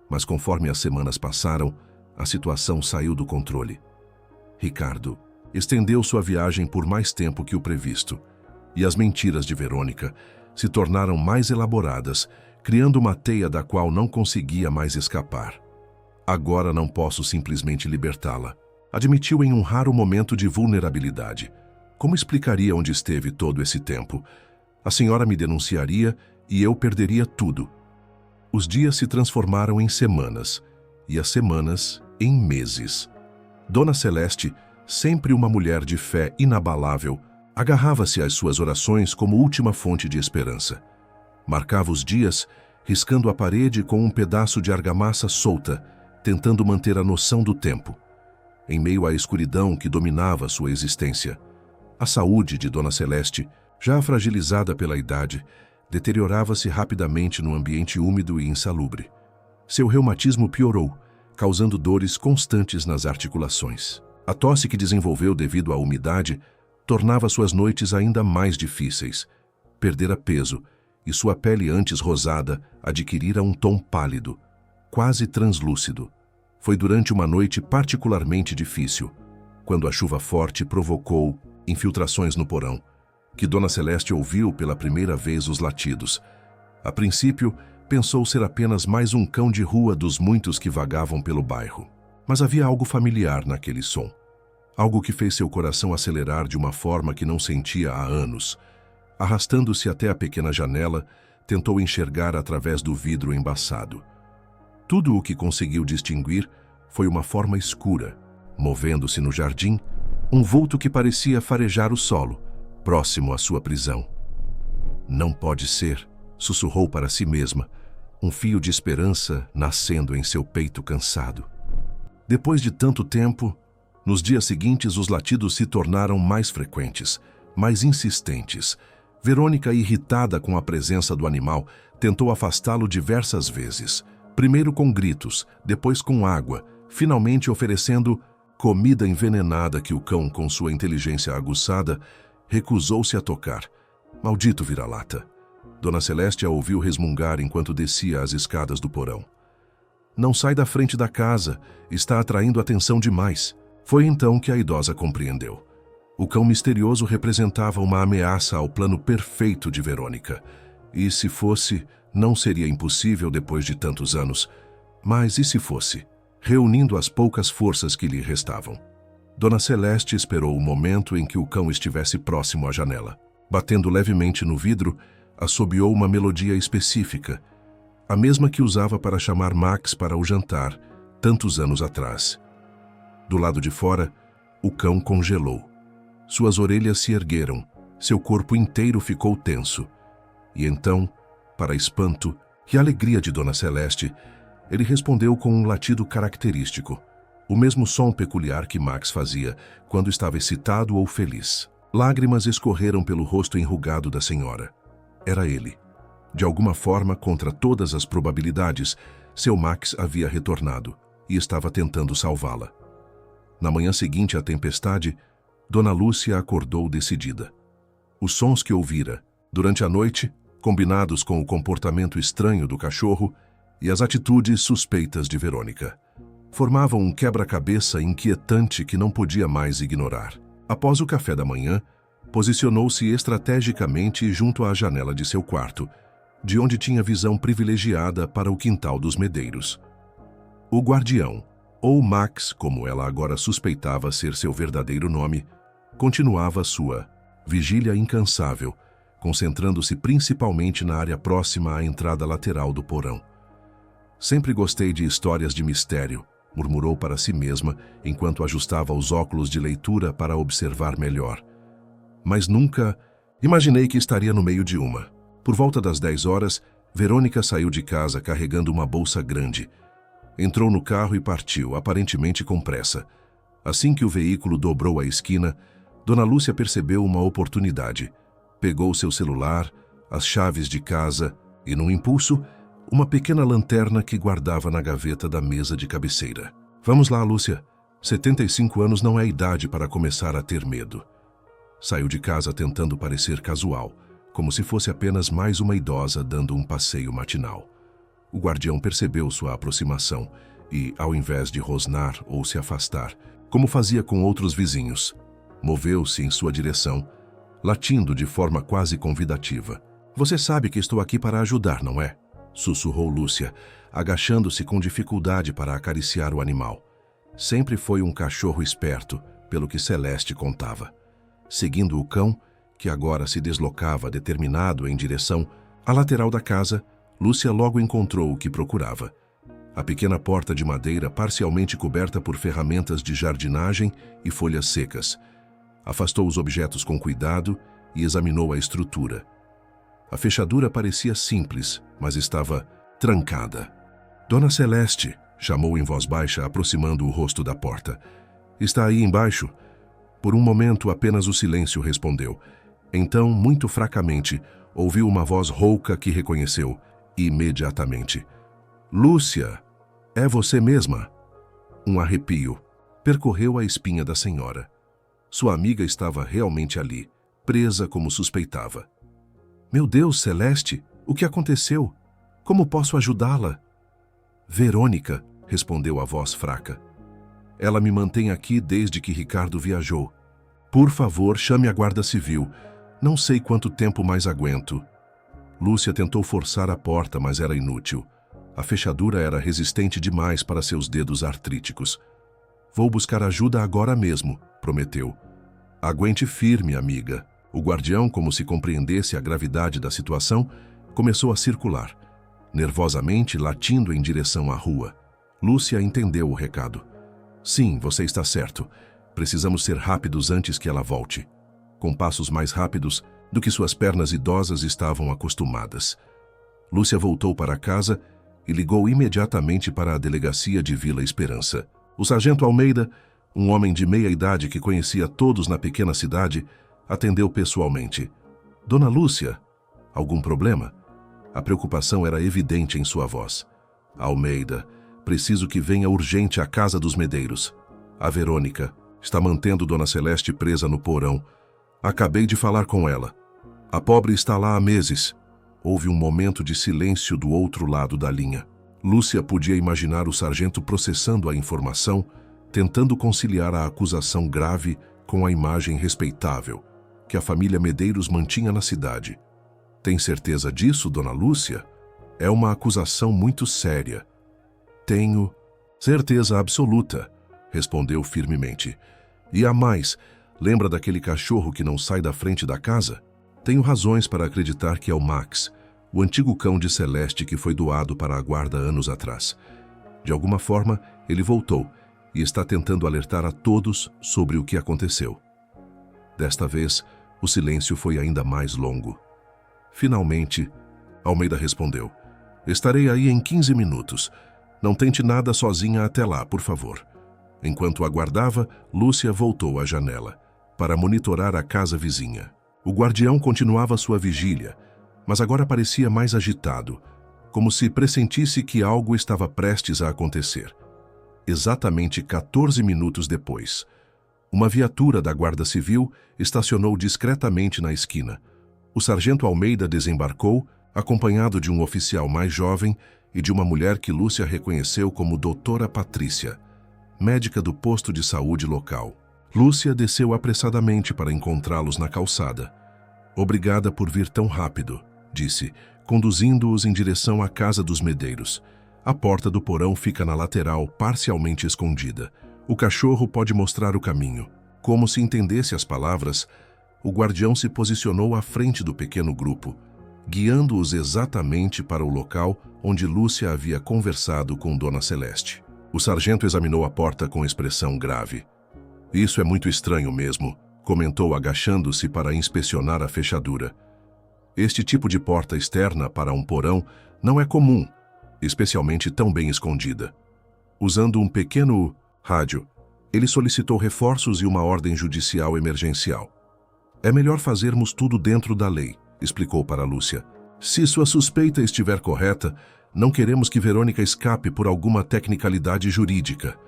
Mas conforme as semanas passaram, a situação saiu do controle. Ricardo estendeu sua viagem por mais tempo que o previsto, e as mentiras de Verônica se tornaram mais elaboradas, criando uma teia da qual não conseguia mais escapar. "Agora não posso simplesmente libertá-la", admitiu em um raro momento de vulnerabilidade. "Como explicaria onde esteve todo esse tempo? A senhora me denunciaria e eu perderia tudo." Os dias se transformaram em semanas, e as semanas em meses. Dona Celeste, sempre uma mulher de fé inabalável, agarrava-se às suas orações como última fonte de esperança. Marcava os dias, riscando a parede com um pedaço de argamassa solta, tentando manter a noção do tempo. Em meio à escuridão que dominava sua existência, a saúde de Dona Celeste, já fragilizada pela idade, deteriorava-se rapidamente no ambiente úmido e insalubre. Seu reumatismo piorou, causando dores constantes nas articulações. A tosse que desenvolveu devido à umidade tornava suas noites ainda mais difíceis. Perdera peso e sua pele antes rosada adquirira um tom pálido, quase translúcido. Foi durante uma noite particularmente difícil, quando a chuva forte provocou infiltrações no porão, que Dona Celeste ouviu pela primeira vez os latidos. A princípio, pensou ser apenas mais um cão de rua dos muitos que vagavam pelo bairro. Mas havia algo familiar naquele som. Algo que fez seu coração acelerar de uma forma que não sentia há anos. Arrastando-se até a pequena janela, tentou enxergar através do vidro embaçado. Tudo o que conseguiu distinguir foi uma forma escura, movendo-se no jardim, um vulto que parecia farejar o solo, próximo à sua prisão. Não pode ser, sussurrou para si mesma, um fio de esperança nascendo em seu peito cansado. Depois de tanto tempo, nos dias seguintes os latidos se tornaram mais frequentes, mais insistentes. Verônica, irritada com a presença do animal, tentou afastá-lo diversas vezes, primeiro com gritos, depois com água, finalmente oferecendo comida envenenada que o cão, com sua inteligência aguçada, recusou-se a tocar. Maldito vira-lata! Dona Celeste a ouviu resmungar enquanto descia as escadas do porão. Não sai da frente da casa, está atraindo atenção demais. Foi então que a idosa compreendeu. O cão misterioso representava uma ameaça ao plano perfeito de Verônica. E se fosse, não seria impossível depois de tantos anos. Mas e se fosse? Reunindo as poucas forças que lhe restavam. Dona Celeste esperou o momento em que o cão estivesse próximo à janela. Batendo levemente no vidro, assobiou uma melodia específica, a mesma que usava para chamar Max para o jantar, tantos anos atrás. Do lado de fora, o cão congelou. Suas orelhas se ergueram, seu corpo inteiro ficou tenso. E então, para espanto e alegria de Dona Celeste, ele respondeu com um latido característico, o mesmo som peculiar que Max fazia quando estava excitado ou feliz. Lágrimas escorreram pelo rosto enrugado da senhora. Era ele. De alguma forma, contra todas as probabilidades, seu Max havia retornado e estava tentando salvá-la. Na manhã seguinte à tempestade, Dona Lúcia acordou decidida. Os sons que ouvira durante a noite, combinados com o comportamento estranho do cachorro e as atitudes suspeitas de Verônica, formavam um quebra-cabeça inquietante que não podia mais ignorar. Após o café da manhã, posicionou-se estrategicamente junto à janela de seu quarto, de onde tinha visão privilegiada para o quintal dos Medeiros. O guardião, ou Max, como ela agora suspeitava ser seu verdadeiro nome, continuava sua vigília incansável, concentrando-se principalmente na área próxima à entrada lateral do porão. Sempre gostei de histórias de mistério, murmurou para si mesma enquanto ajustava os óculos de leitura para observar melhor. Mas nunca imaginei que estaria no meio de uma. Por volta das 10 horas, Verônica saiu de casa carregando uma bolsa grande. Entrou no carro e partiu, aparentemente com pressa. Assim que o veículo dobrou a esquina, Dona Lúcia percebeu uma oportunidade. Pegou seu celular, as chaves de casa e, num impulso, uma pequena lanterna que guardava na gaveta da mesa de cabeceira. Vamos lá, Lúcia. 75 anos não é idade para começar a ter medo. Saiu de casa tentando parecer casual, como se fosse apenas mais uma idosa dando um passeio matinal. O guardião percebeu sua aproximação e, ao invés de rosnar ou se afastar, como fazia com outros vizinhos, moveu-se em sua direção, latindo de forma quase convidativa. Você sabe que estou aqui para ajudar, não é? Sussurrou Lúcia, agachando-se com dificuldade para acariciar o animal. Sempre foi um cachorro esperto, pelo que Celeste contava. Seguindo o cão, que agora se deslocava determinado em direção à lateral da casa, Lúcia logo encontrou o que procurava. A pequena porta de madeira parcialmente coberta por ferramentas de jardinagem e folhas secas. Afastou os objetos com cuidado e examinou a estrutura. A fechadura parecia simples, mas estava trancada. Dona Celeste, chamou em voz baixa, aproximando o rosto da porta. Está aí embaixo? Por um momento, apenas o silêncio respondeu. Então, muito fracamente, ouviu uma voz rouca que reconheceu imediatamente. Lúcia, é você mesma? Um arrepio percorreu a espinha da senhora. Sua amiga estava realmente ali, presa como suspeitava. Meu Deus, Celeste, o que aconteceu? Como posso ajudá-la? Verônica, respondeu a voz fraca. Ela me mantém aqui desde que Ricardo viajou. Por favor, chame a Guarda Civil. Não sei quanto tempo mais aguento. Lúcia tentou forçar a porta, mas era inútil. A fechadura era resistente demais para seus dedos artríticos. Vou buscar ajuda agora mesmo, prometeu. Aguente firme, amiga. O guardião, como se compreendesse a gravidade da situação, começou a circular, nervosamente latindo em direção à rua. Lúcia entendeu o recado. Sim, você está certo. Precisamos ser rápidos antes que ela volte. Com passos mais rápidos do que suas pernas idosas estavam acostumadas. Lúcia voltou para casa e ligou imediatamente para a delegacia de Vila Esperança. O sargento Almeida, um homem de meia idade que conhecia todos na pequena cidade, atendeu pessoalmente. Dona Lúcia, algum problema? A preocupação era evidente em sua voz. Almeida, preciso que venha urgente à casa dos Medeiros. A Verônica está mantendo Dona Celeste presa no porão. Acabei de falar com ela. A pobre está lá há meses. Houve um momento de silêncio do outro lado da linha. Lúcia podia imaginar o sargento processando a informação, tentando conciliar a acusação grave com a imagem respeitável que a família Medeiros mantinha na cidade. Tem certeza disso, Dona Lúcia? É uma acusação muito séria. Tenho certeza absoluta, respondeu firmemente. E há mais, lembra daquele cachorro que não sai da frente da casa? Tenho razões para acreditar que é o Max, o antigo cão de Celeste que foi doado para a guarda anos atrás. De alguma forma, ele voltou e está tentando alertar a todos sobre o que aconteceu. Desta vez, o silêncio foi ainda mais longo. Finalmente, Almeida respondeu. Estarei aí em 15 minutos. Não tente nada sozinha até lá, por favor. Enquanto aguardava, Lúcia voltou à janela para monitorar a casa vizinha. O guardião continuava sua vigília, mas agora parecia mais agitado, como se pressentisse que algo estava prestes a acontecer. Exatamente 14 minutos depois, uma viatura da Guarda Civil estacionou discretamente na esquina. O sargento Almeida desembarcou, acompanhado de um oficial mais jovem e de uma mulher que Lúcia reconheceu como Doutora Patrícia, médica do posto de saúde local. Lúcia desceu apressadamente para encontrá-los na calçada. Obrigada por vir tão rápido, disse, conduzindo-os em direção à casa dos Medeiros. A porta do porão fica na lateral, parcialmente escondida. O cachorro pode mostrar o caminho. Como se entendesse as palavras, o guardião se posicionou à frente do pequeno grupo, guiando-os exatamente para o local onde Lúcia havia conversado com Dona Celeste. O sargento examinou a porta com expressão grave. Isso é muito estranho mesmo, comentou agachando-se para inspecionar a fechadura. Este tipo de porta externa para um porão não é comum, especialmente tão bem escondida. Usando um pequeno rádio, ele solicitou reforços e uma ordem judicial emergencial. É melhor fazermos tudo dentro da lei, explicou para Lúcia. Se sua suspeita estiver correta, não queremos que Verônica escape por alguma tecnicalidade jurídica.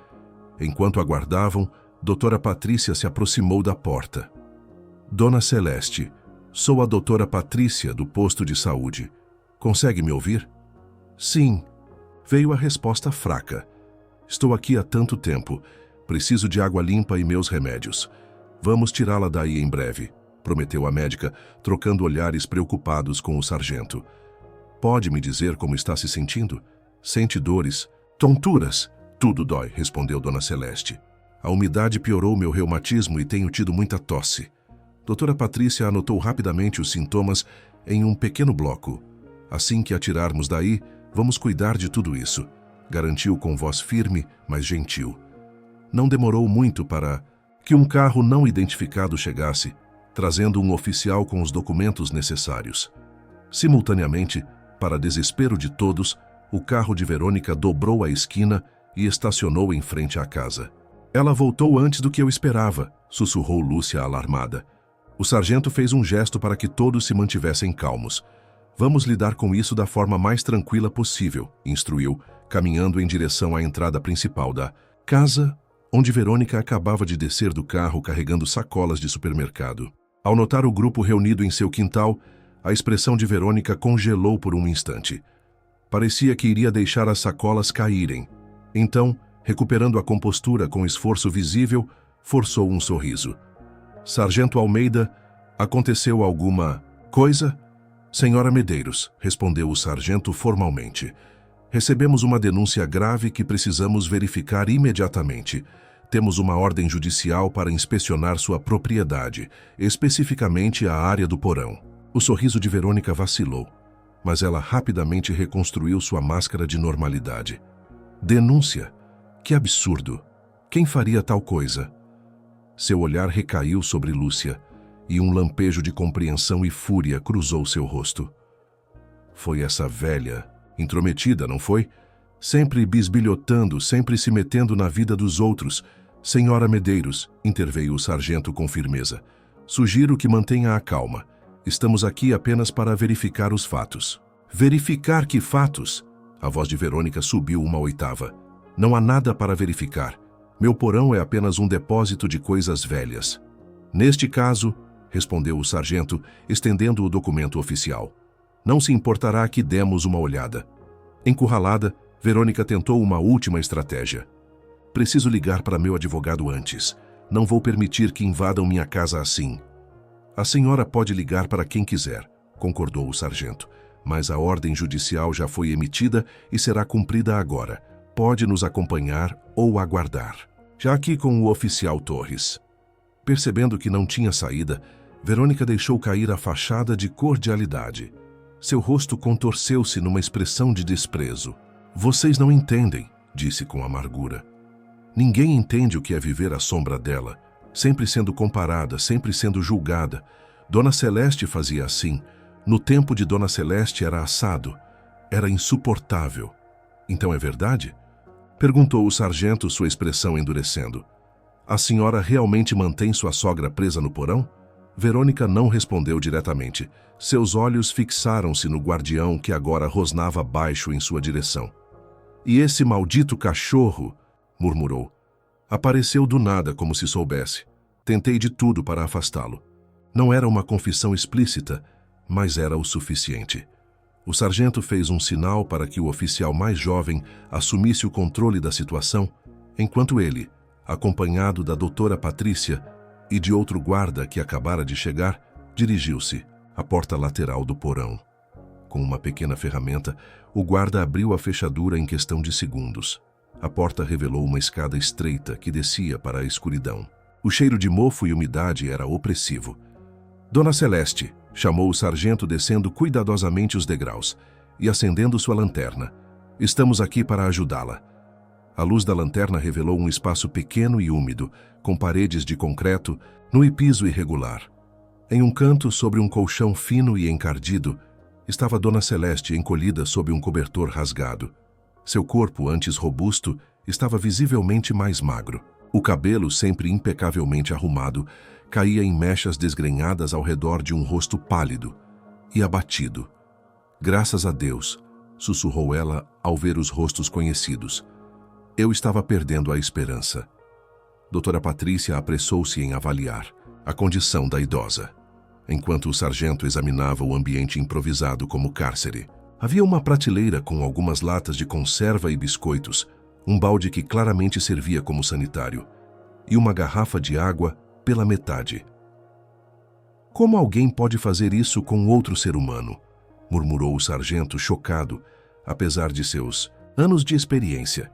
Enquanto aguardavam, Doutora Patrícia se aproximou da porta. Dona Celeste, sou a Doutora Patrícia do posto de saúde. Consegue me ouvir? Sim. Veio a resposta fraca. Estou aqui há tanto tempo. Preciso de água limpa e meus remédios. Vamos tirá-la daí em breve, prometeu a médica, trocando olhares preocupados com o sargento. Pode me dizer como está se sentindo? Sente dores? Tonturas? Tudo dói, respondeu Dona Celeste. A umidade piorou meu reumatismo e tenho tido muita tosse. Doutora Patrícia anotou rapidamente os sintomas em um pequeno bloco. Assim que a tirarmos daí, vamos cuidar de tudo isso, garantiu com voz firme, mas gentil. Não demorou muito para que um carro não identificado chegasse, trazendo um oficial com os documentos necessários. Simultaneamente, para desespero de todos, o carro de Verônica dobrou a esquina e estacionou em frente à casa. Ela voltou antes do que eu esperava, sussurrou Lúcia alarmada. O sargento fez um gesto para que todos se mantivessem calmos. Vamos lidar com isso da forma mais tranquila possível, instruiu, caminhando em direção à entrada principal da casa, onde Verônica acabava de descer do carro carregando sacolas de supermercado. Ao notar o grupo reunido em seu quintal, a expressão de Verônica congelou por um instante. Parecia que iria deixar as sacolas caírem. Então, recuperando a compostura com esforço visível, forçou um sorriso. Sargento Almeida, aconteceu alguma coisa? Senhora Medeiros, respondeu o sargento formalmente. Recebemos uma denúncia grave que precisamos verificar imediatamente. Temos uma ordem judicial para inspecionar sua propriedade, especificamente a área do porão. O sorriso de Verônica vacilou, mas ela rapidamente reconstruiu sua máscara de normalidade. Denúncia? Que absurdo! Quem faria tal coisa? Seu olhar recaiu sobre Lúcia, e um lampejo de compreensão e fúria cruzou seu rosto. Foi essa velha, intrometida, não foi? Sempre bisbilhotando, sempre se metendo na vida dos outros. Senhora Medeiros, interveio o sargento com firmeza. Sugiro que mantenha a calma. Estamos aqui apenas para verificar os fatos. Verificar que fatos? A voz de Verônica subiu uma oitava. Não há nada para verificar. Meu porão é apenas um depósito de coisas velhas. Neste caso, respondeu o sargento, estendendo o documento oficial. Não se importará que demos uma olhada. Encurralada, Verônica tentou uma última estratégia. Preciso ligar para meu advogado antes. Não vou permitir que invadam minha casa assim. A senhora pode ligar para quem quiser, concordou o sargento. Mas a ordem judicial já foi emitida e será cumprida agora. Pode nos acompanhar ou aguardar. Já aqui com o oficial Torres. Percebendo que não tinha saída, Verônica deixou cair a fachada de cordialidade. Seu rosto contorceu-se numa expressão de desprezo. Vocês não entendem, disse com amargura. Ninguém entende o que é viver à sombra dela, sempre sendo comparada, sempre sendo julgada. Dona Celeste fazia assim. No tempo de Dona Celeste era assado. Era insuportável. Então é verdade? Perguntou o sargento, sua expressão endurecendo. A senhora realmente mantém sua sogra presa no porão? Verônica não respondeu diretamente. Seus olhos fixaram-se no guardião que agora rosnava baixo em sua direção. E esse maldito cachorro, murmurou. Apareceu do nada como se soubesse. Tentei de tudo para afastá-lo. Não era uma confissão explícita, mas era o suficiente. O sargento fez um sinal para que o oficial mais jovem assumisse o controle da situação, enquanto ele, acompanhado da doutora Patrícia e de outro guarda que acabara de chegar, dirigiu-se à porta lateral do porão. Com uma pequena ferramenta, o guarda abriu a fechadura em questão de segundos. A porta revelou uma escada estreita que descia para a escuridão. O cheiro de mofo e umidade era opressivo. Dona Celeste, chamou o sargento descendo cuidadosamente os degraus e acendendo sua lanterna. Estamos aqui para ajudá-la. A luz da lanterna revelou um espaço pequeno e úmido, com paredes de concreto, no piso irregular. Em um canto, sobre um colchão fino e encardido, estava Dona Celeste encolhida sob um cobertor rasgado. Seu corpo, antes robusto, estava visivelmente mais magro. O cabelo, sempre impecavelmente arrumado, caía em mechas desgrenhadas ao redor de um rosto pálido e abatido. Graças a Deus, sussurrou ela ao ver os rostos conhecidos. Eu estava perdendo a esperança. Doutora Patrícia apressou-se em avaliar a condição da idosa, enquanto o sargento examinava o ambiente improvisado como cárcere. Havia uma prateleira com algumas latas de conserva e biscoitos, um balde que claramente servia como sanitário, e uma garrafa de água pela metade. Como alguém pode fazer isso com outro ser humano? Murmurou o sargento, chocado, apesar de seus anos de experiência.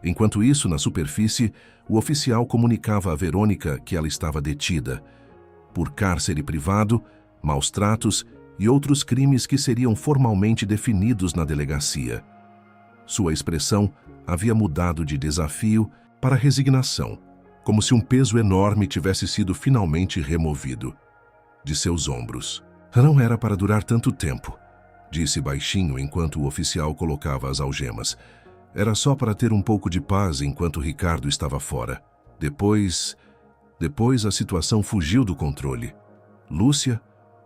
Enquanto isso, na superfície, o oficial comunicava a Verônica que ela estava detida por cárcere privado, maus tratos e outros crimes que seriam formalmente definidos na delegacia. Sua expressão havia mudado de desafio para resignação, como se um peso enorme tivesse sido finalmente removido de seus ombros. Não era para durar tanto tempo, disse baixinho enquanto o oficial colocava as algemas. Era só para ter um pouco de paz enquanto Ricardo estava fora. Depois a situação fugiu do controle. Lúcia,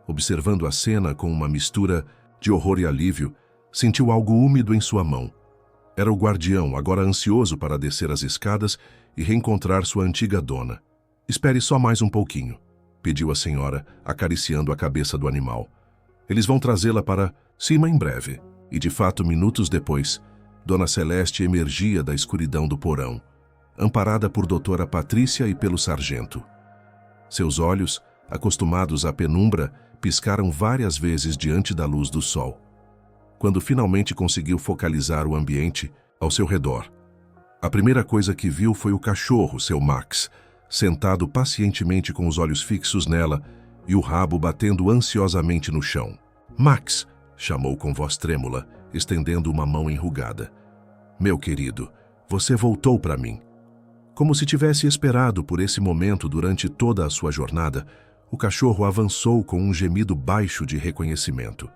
observando a cena com uma mistura de horror e alívio, sentiu algo úmido em sua mão. Era o guardião, agora ansioso para descer as escadas e reencontrar sua antiga dona. Espere só mais um pouquinho, pediu a senhora, acariciando a cabeça do animal. Eles vão trazê-la para cima em breve. E de fato, minutos depois, Dona Celeste emergia da escuridão do porão, amparada por doutora Patrícia e pelo sargento. Seus olhos, acostumados à penumbra, piscaram várias vezes diante da luz do sol. Quando finalmente conseguiu focalizar o ambiente ao seu redor, a primeira coisa que viu foi o cachorro, seu Max, sentado pacientemente com os olhos fixos nela e o rabo batendo ansiosamente no chão. "Max", chamou com voz trêmula, estendendo uma mão enrugada. "Meu querido, você voltou para mim." Como se tivesse esperado por esse momento durante toda a sua jornada, o cachorro avançou com um gemido baixo de reconhecimento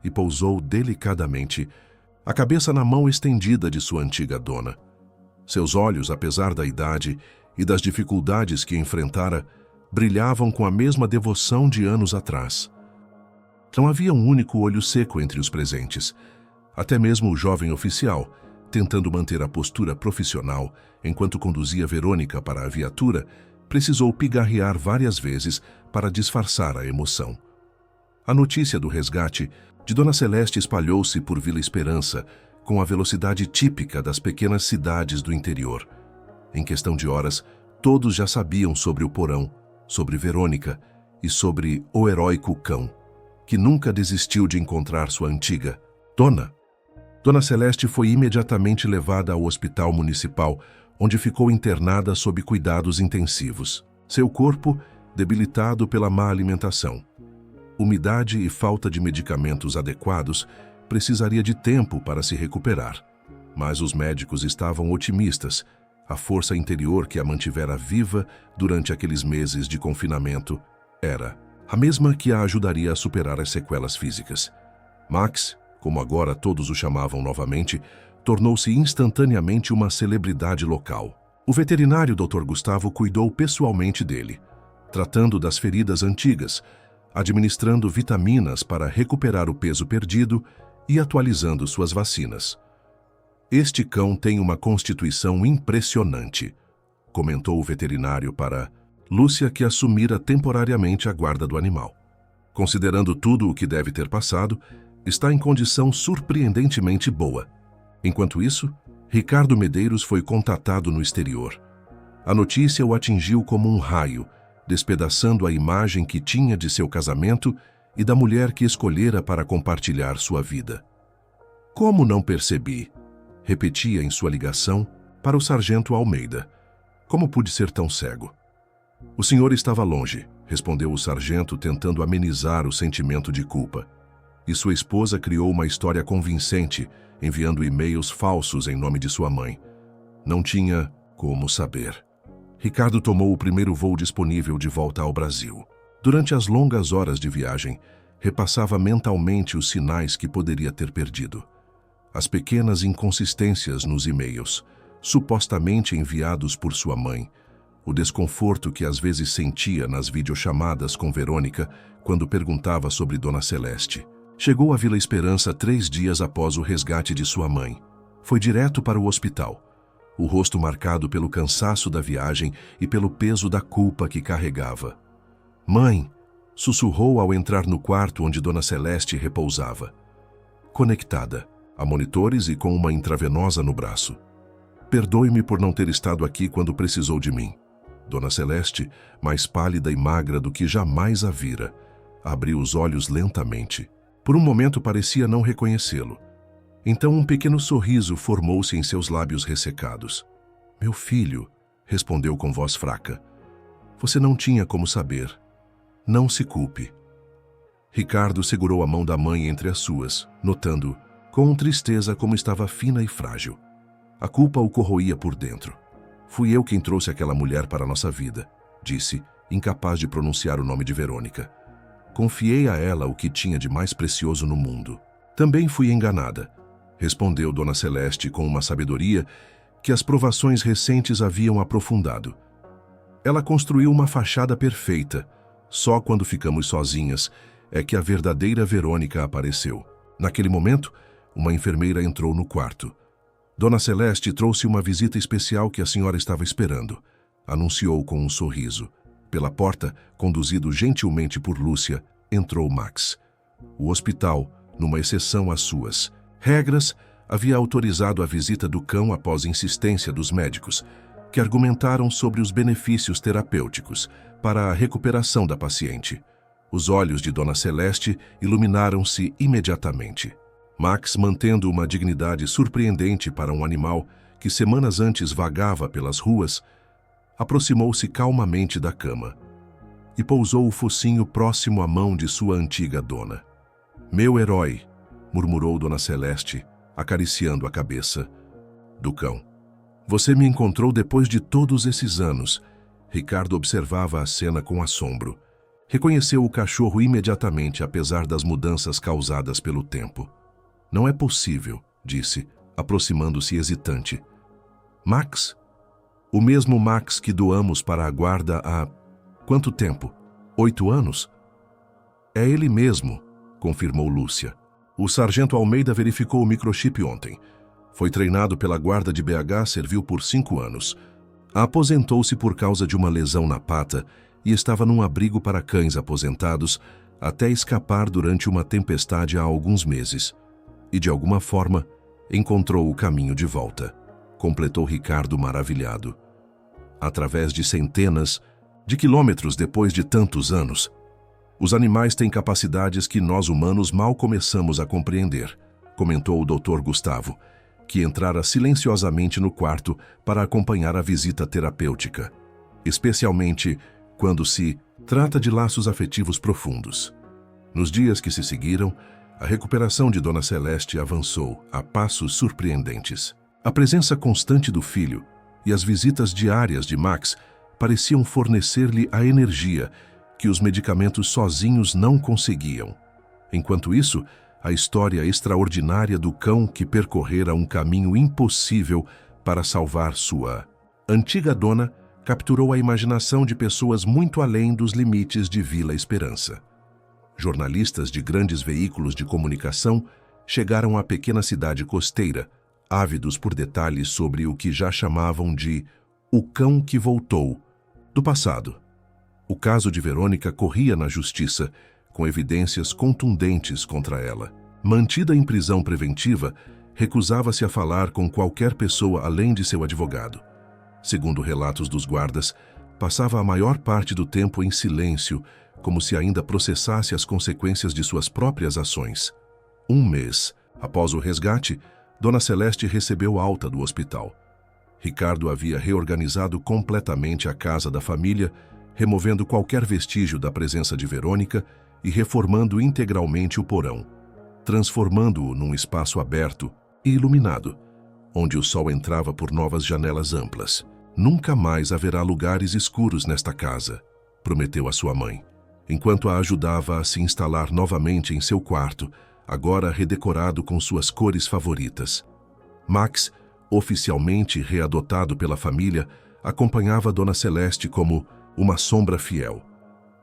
e pousou delicadamente, a cabeça na mão estendida de sua antiga dona. Seus olhos, apesar da idade e das dificuldades que enfrentara, brilhavam com a mesma devoção de anos atrás. Não havia um único olho seco entre os presentes. Até mesmo o jovem oficial, tentando manter a postura profissional enquanto conduzia Verônica para a viatura, precisou pigarrear várias vezes para disfarçar a emoção. A notícia do resgate de Dona Celeste espalhou-se por Vila Esperança com a velocidade típica das pequenas cidades do interior. Em questão de horas, todos já sabiam sobre o porão, sobre Verônica e sobre o heróico cão, que nunca desistiu de encontrar sua antiga dona. Dona Celeste foi imediatamente levada ao hospital municipal, onde ficou internada sob cuidados intensivos. Seu corpo, debilitado pela má alimentação, umidade e falta de medicamentos adequados, precisaria de tempo para se recuperar. Mas os médicos estavam otimistas. A força interior que a mantivera viva durante aqueles meses de confinamento era a mesma que a ajudaria a superar as sequelas físicas. Max, como agora todos o chamavam novamente, tornou-se instantaneamente uma celebridade local. O veterinário Dr. Gustavo cuidou pessoalmente dele, tratando das feridas antigas, administrando vitaminas para recuperar o peso perdido e atualizando suas vacinas. "Este cão tem uma constituição impressionante", comentou o veterinário para Lúcia, que assumira temporariamente a guarda do animal. "Considerando tudo o que deve ter passado, está em condição surpreendentemente boa." Enquanto isso, Ricardo Medeiros foi contatado no exterior. A notícia o atingiu como um raio, despedaçando a imagem que tinha de seu casamento e da mulher que escolhera para compartilhar sua vida. "Como não percebi?", repetia em sua ligação para o sargento Almeida. "Como pude ser tão cego?" "O senhor estava longe", respondeu o sargento, tentando amenizar o sentimento de culpa. "E sua esposa criou uma história convincente, enviando e-mails falsos em nome de sua mãe. Não tinha como saber." Ricardo tomou o primeiro voo disponível de volta ao Brasil. Durante as longas horas de viagem, repassava mentalmente os sinais que poderia ter perdido. As pequenas inconsistências nos e-mails, supostamente enviados por sua mãe, o desconforto que às vezes sentia nas videochamadas com Verônica quando perguntava sobre Dona Celeste. Chegou à Vila Esperança 3 dias após o resgate de sua mãe. Foi direto para o hospital, o rosto marcado pelo cansaço da viagem e pelo peso da culpa que carregava. "Mãe", sussurrou ao entrar no quarto onde Dona Celeste repousava, conectada a monitores e com uma intravenosa no braço. "Perdoe-me por não ter estado aqui quando precisou de mim." Dona Celeste, mais pálida e magra do que jamais a vira, abriu os olhos lentamente. Por um momento parecia não reconhecê-lo. Então um pequeno sorriso formou-se em seus lábios ressecados. "Meu filho", respondeu com voz fraca, "você não tinha como saber. Não se culpe." Ricardo segurou a mão da mãe entre as suas, notando, com tristeza, como estava fina e frágil. A culpa o corroía por dentro. "Fui eu quem trouxe aquela mulher para a nossa vida", disse, incapaz de pronunciar o nome de Verônica. "Confiei a ela o que tinha de mais precioso no mundo." "Também fui enganada", respondeu Dona Celeste com uma sabedoria que as provações recentes haviam aprofundado. "Ela construiu uma fachada perfeita. Só quando ficamos sozinhas é que a verdadeira Verônica apareceu." Naquele momento, uma enfermeira entrou no quarto. "Dona Celeste trouxe uma visita especial que a senhora estava esperando", anunciou com um sorriso. Pela porta, conduzido gentilmente por Lúcia, entrou Max. O hospital, numa exceção às suas regras, havia autorizado a visita do cão após insistência dos médicos, que argumentaram sobre os benefícios terapêuticos para a recuperação da paciente. Os olhos de Dona Celeste iluminaram-se imediatamente. Max, mantendo uma dignidade surpreendente para um animal que semanas antes vagava pelas ruas, aproximou-se calmamente da cama e pousou o focinho próximo à mão de sua antiga dona. "Meu herói", murmurou Dona Celeste, acariciando a cabeça do cão. "Você me encontrou depois de todos esses anos." Ricardo observava a cena com assombro. Reconheceu o cachorro imediatamente, apesar das mudanças causadas pelo tempo. "Não é possível", disse, aproximando-se hesitante. "Max? O mesmo Max que doamos para a guarda há... quanto tempo? 8 anos?" "É ele mesmo", confirmou Lúcia. "O sargento Almeida verificou o microchip ontem. Foi treinado pela guarda de BH, serviu por 5 anos. Aposentou-se por causa de uma lesão na pata e estava num abrigo para cães aposentados até escapar durante uma tempestade há alguns meses. E, de alguma forma, encontrou o caminho de volta", completou Ricardo maravilhado. "Através de centenas de quilômetros depois de tantos anos. Os animais têm capacidades que nós humanos mal começamos a compreender", comentou o Dr. Gustavo, que entrara silenciosamente no quarto para acompanhar a visita terapêutica, especialmente quando se trata de laços afetivos profundos. Nos dias que se seguiram, a recuperação de Dona Celeste avançou a passos surpreendentes. A presença constante do filho e as visitas diárias de Max pareciam fornecer-lhe a energia que os medicamentos sozinhos não conseguiam. Enquanto isso, a história extraordinária do cão que percorrera um caminho impossível para salvar sua antiga dona capturou a imaginação de pessoas muito além dos limites de Vila Esperança. Jornalistas de grandes veículos de comunicação chegaram à pequena cidade costeira, ávidos por detalhes sobre o que já chamavam de "o cão que voltou" do passado. O caso de Verônica corria na justiça, com evidências contundentes contra ela. Mantida em prisão preventiva, recusava-se a falar com qualquer pessoa além de seu advogado. Segundo relatos dos guardas, passava a maior parte do tempo em silêncio, como se ainda processasse as consequências de suas próprias ações. Um mês após o resgate, Dona Celeste recebeu alta do hospital. Ricardo havia reorganizado completamente a casa da família, removendo qualquer vestígio da presença de Verônica e reformando integralmente o porão, transformando-o num espaço aberto e iluminado, onde o sol entrava por novas janelas amplas. "Nunca mais haverá lugares escuros nesta casa", prometeu a sua mãe, enquanto a ajudava a se instalar novamente em seu quarto, agora redecorado com suas cores favoritas. Max, oficialmente readotado pela família, acompanhava Dona Celeste como uma sombra fiel.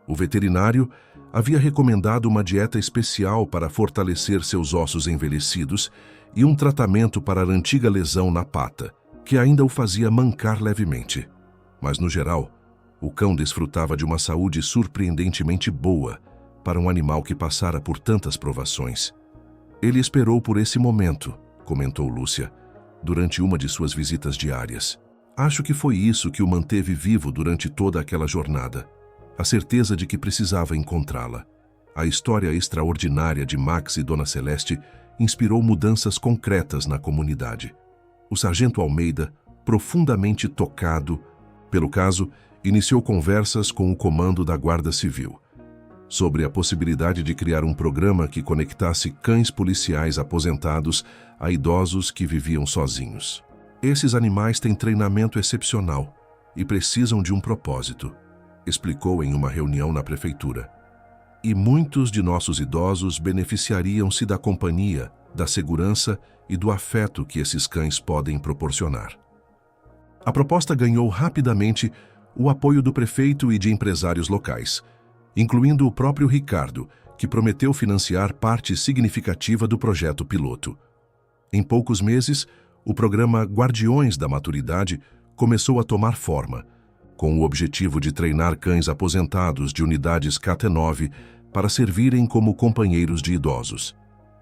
O veterinário havia recomendado uma dieta especial para fortalecer seus ossos envelhecidos e um tratamento para a antiga lesão na pata, que ainda o fazia mancar levemente. Mas, no geral, o cão desfrutava de uma saúde surpreendentemente boa para um animal que passara por tantas provações. "Ele esperou por esse momento", comentou Lúcia, durante uma de suas visitas diárias. "Acho que foi isso que o manteve vivo durante toda aquela jornada. A certeza de que precisava encontrá-la." A história extraordinária de Max e Dona Celeste inspirou mudanças concretas na comunidade. O sargento Almeida, profundamente tocado pelo caso, iniciou conversas com o comando da Guarda Civil sobre a possibilidade de criar um programa que conectasse cães policiais aposentados a idosos que viviam sozinhos. "Esses animais têm treinamento excepcional e precisam de um propósito", explicou em uma reunião na prefeitura. "E muitos de nossos idosos beneficiariam-se da companhia, da segurança e do afeto que esses cães podem proporcionar." A proposta ganhou rapidamente o apoio do prefeito e de empresários locais, incluindo o próprio Ricardo, que prometeu financiar parte significativa do projeto piloto. Em poucos meses, o programa Guardiões da Maturidade começou a tomar forma, com o objetivo de treinar cães aposentados de unidades CAT-9 para servirem como companheiros de idosos.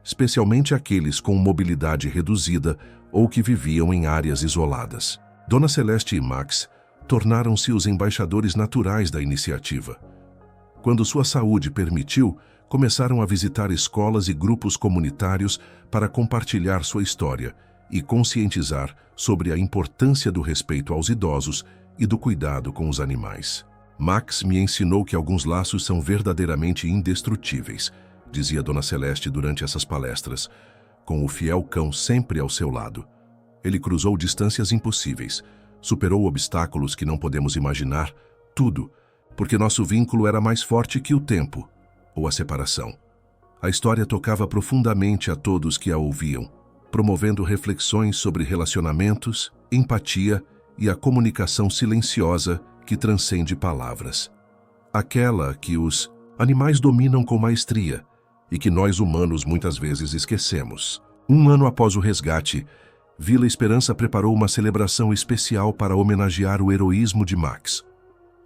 especialmente aqueles com mobilidade reduzida ou que viviam em áreas isoladas. Dona Celeste e Max tornaram-se os embaixadores naturais da iniciativa. Quando sua saúde permitiu, começaram a visitar escolas e grupos comunitários para compartilhar sua história e conscientizar sobre a importância do respeito aos idosos e do cuidado com os animais. Max me ensinou que alguns laços são verdadeiramente indestrutíveis, dizia Dona Celeste durante essas palestras, com o fiel cão sempre ao seu lado. Ele cruzou distâncias impossíveis, superou obstáculos que não podemos imaginar, tudo, porque nosso vínculo era mais forte que o tempo ou a separação. A história tocava profundamente a todos que a ouviam, promovendo reflexões sobre relacionamentos, empatia e a comunicação silenciosa que transcende palavras. Aquela que os animais dominam com maestria e que nós humanos muitas vezes esquecemos. 1 ano após o resgate, Vila Esperança preparou uma celebração especial para homenagear o heroísmo de Max.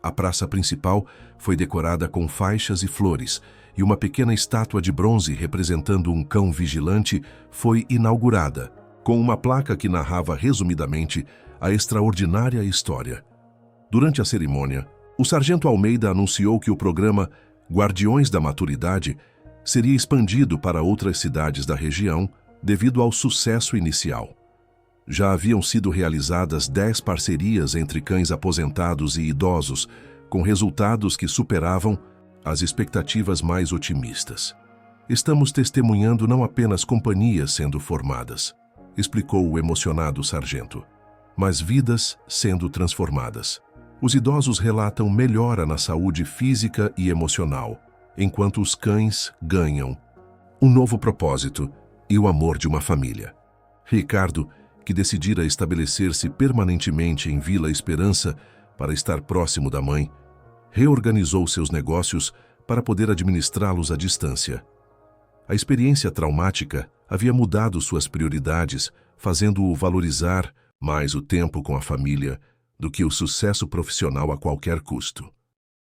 A praça principal foi decorada com faixas e flores, e uma pequena estátua de bronze representando um cão vigilante foi inaugurada, com uma placa que narrava resumidamente a extraordinária história. Durante a cerimônia, o sargento Almeida anunciou que o programa Guardiões da Maturidade seria expandido para outras cidades da região devido ao sucesso inicial. Já haviam sido realizadas 10 parcerias entre cães aposentados e idosos, com resultados que superavam as expectativas mais otimistas. Estamos testemunhando não apenas companhias sendo formadas, explicou o emocionado sargento, mas vidas sendo transformadas. Os idosos relatam melhora na saúde física e emocional, enquanto os cães ganham um novo propósito e o amor de uma família. Ricardo, que decidira estabelecer-se permanentemente em Vila Esperança para estar próximo da mãe, reorganizou seus negócios para poder administrá-los à distância. A experiência traumática havia mudado suas prioridades, fazendo-o valorizar mais o tempo com a família do que o sucesso profissional a qualquer custo.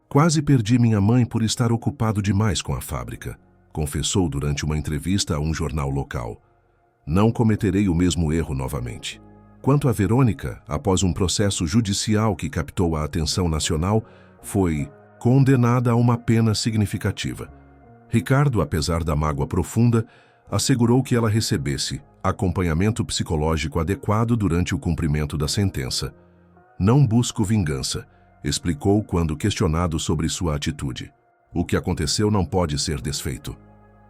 Quase perdi minha mãe por estar ocupado demais com a fábrica, confessou durante uma entrevista a um jornal local. Não cometerei o mesmo erro novamente. Quanto a Verônica, após um processo judicial que captou a atenção nacional, foi condenada a uma pena significativa. Ricardo, apesar da mágoa profunda, assegurou que ela recebesse acompanhamento psicológico adequado durante o cumprimento da sentença. Não busco vingança, explicou quando questionado sobre sua atitude. O que aconteceu não pode ser desfeito.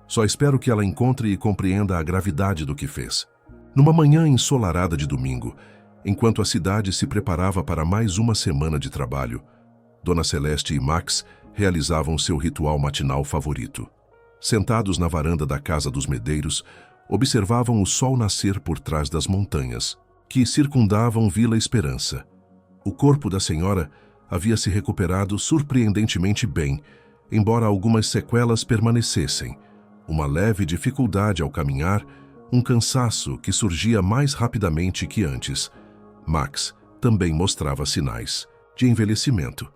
Só espero que ela encontre e compreenda a gravidade do que fez. Numa manhã ensolarada de domingo, enquanto a cidade se preparava para mais uma semana de trabalho, Dona Celeste e Max realizavam seu ritual matinal favorito. Sentados na varanda da Casa dos Medeiros, observavam o sol nascer por trás das montanhas, que circundavam Vila Esperança. O corpo da senhora havia se recuperado surpreendentemente bem, embora algumas sequelas permanecessem, uma leve dificuldade ao caminhar, um cansaço que surgia mais rapidamente que antes. Max também mostrava sinais de envelhecimento,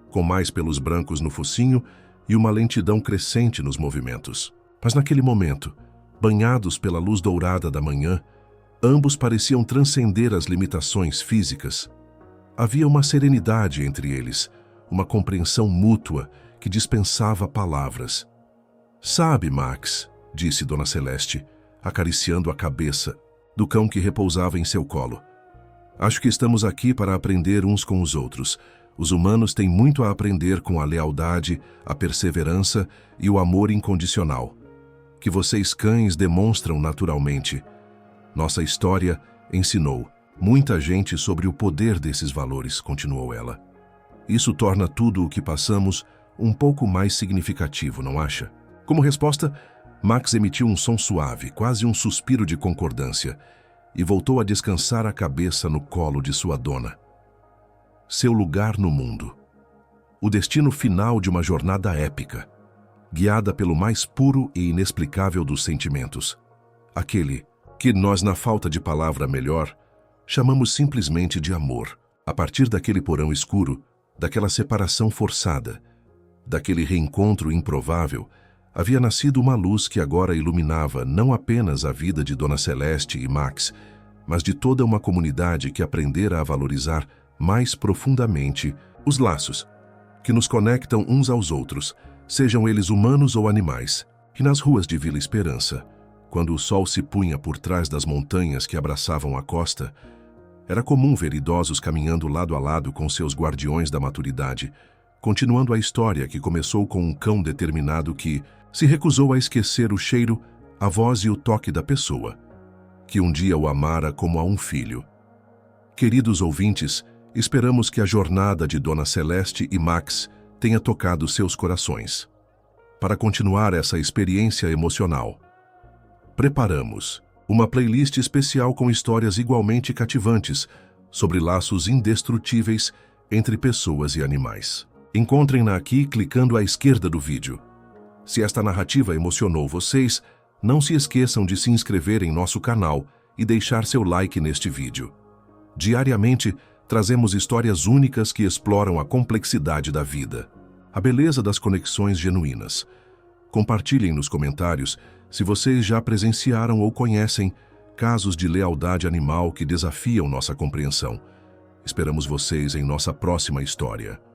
com mais pelos brancos no focinho e uma lentidão crescente nos movimentos. Mas naquele momento, banhados pela luz dourada da manhã, ambos pareciam transcender as limitações físicas. Havia uma serenidade entre eles, uma compreensão mútua que dispensava palavras. Sabe, Max, disse Dona Celeste, acariciando a cabeça do cão que repousava em seu colo. Acho que estamos aqui para aprender uns com os outros. Os humanos têm muito a aprender com a lealdade, a perseverança e o amor incondicional, que vocês cães demonstram naturalmente. Nossa história ensinou muita gente sobre o poder desses valores, continuou ela. Isso torna tudo o que passamos um pouco mais significativo, não acha? Como resposta, Max emitiu um som suave, quase um suspiro de concordância, e voltou a descansar a cabeça no colo de sua dona. Seu lugar no mundo. O destino final de uma jornada épica, guiada pelo mais puro e inexplicável dos sentimentos. Aquele que nós, na falta de palavra melhor, chamamos simplesmente de amor. A partir daquele porão escuro, daquela separação forçada, daquele reencontro improvável, havia nascido uma luz que agora iluminava não apenas a vida de Dona Celeste e Max, mas de toda uma comunidade que aprendera a valorizar mais profundamente os laços que nos conectam uns aos outros, sejam eles humanos ou animais. E nas ruas de Vila Esperança, quando o sol se punha por trás das montanhas que abraçavam a costa, era comum ver idosos caminhando lado a lado com seus guardiões da maturidade, continuando a história que começou com um cão determinado que se recusou a esquecer o cheiro, a voz e o toque da pessoa, que um dia o amara como a um filho. Queridos ouvintes, esperamos que a jornada de Dona Celeste e Max tenha tocado seus corações. Para continuar essa experiência emocional, preparamos uma playlist especial com histórias igualmente cativantes sobre laços indestrutíveis entre pessoas e animais. Encontrem-na aqui clicando à esquerda do vídeo. Se esta narrativa emocionou vocês, não se esqueçam de se inscrever em nosso canal e deixar seu like neste vídeo. Diariamente, trazemos histórias únicas que exploram a complexidade da vida, a beleza das conexões genuínas. Compartilhem nos comentários se vocês já presenciaram ou conhecem casos de lealdade animal que desafiam nossa compreensão. Esperamos vocês em nossa próxima história.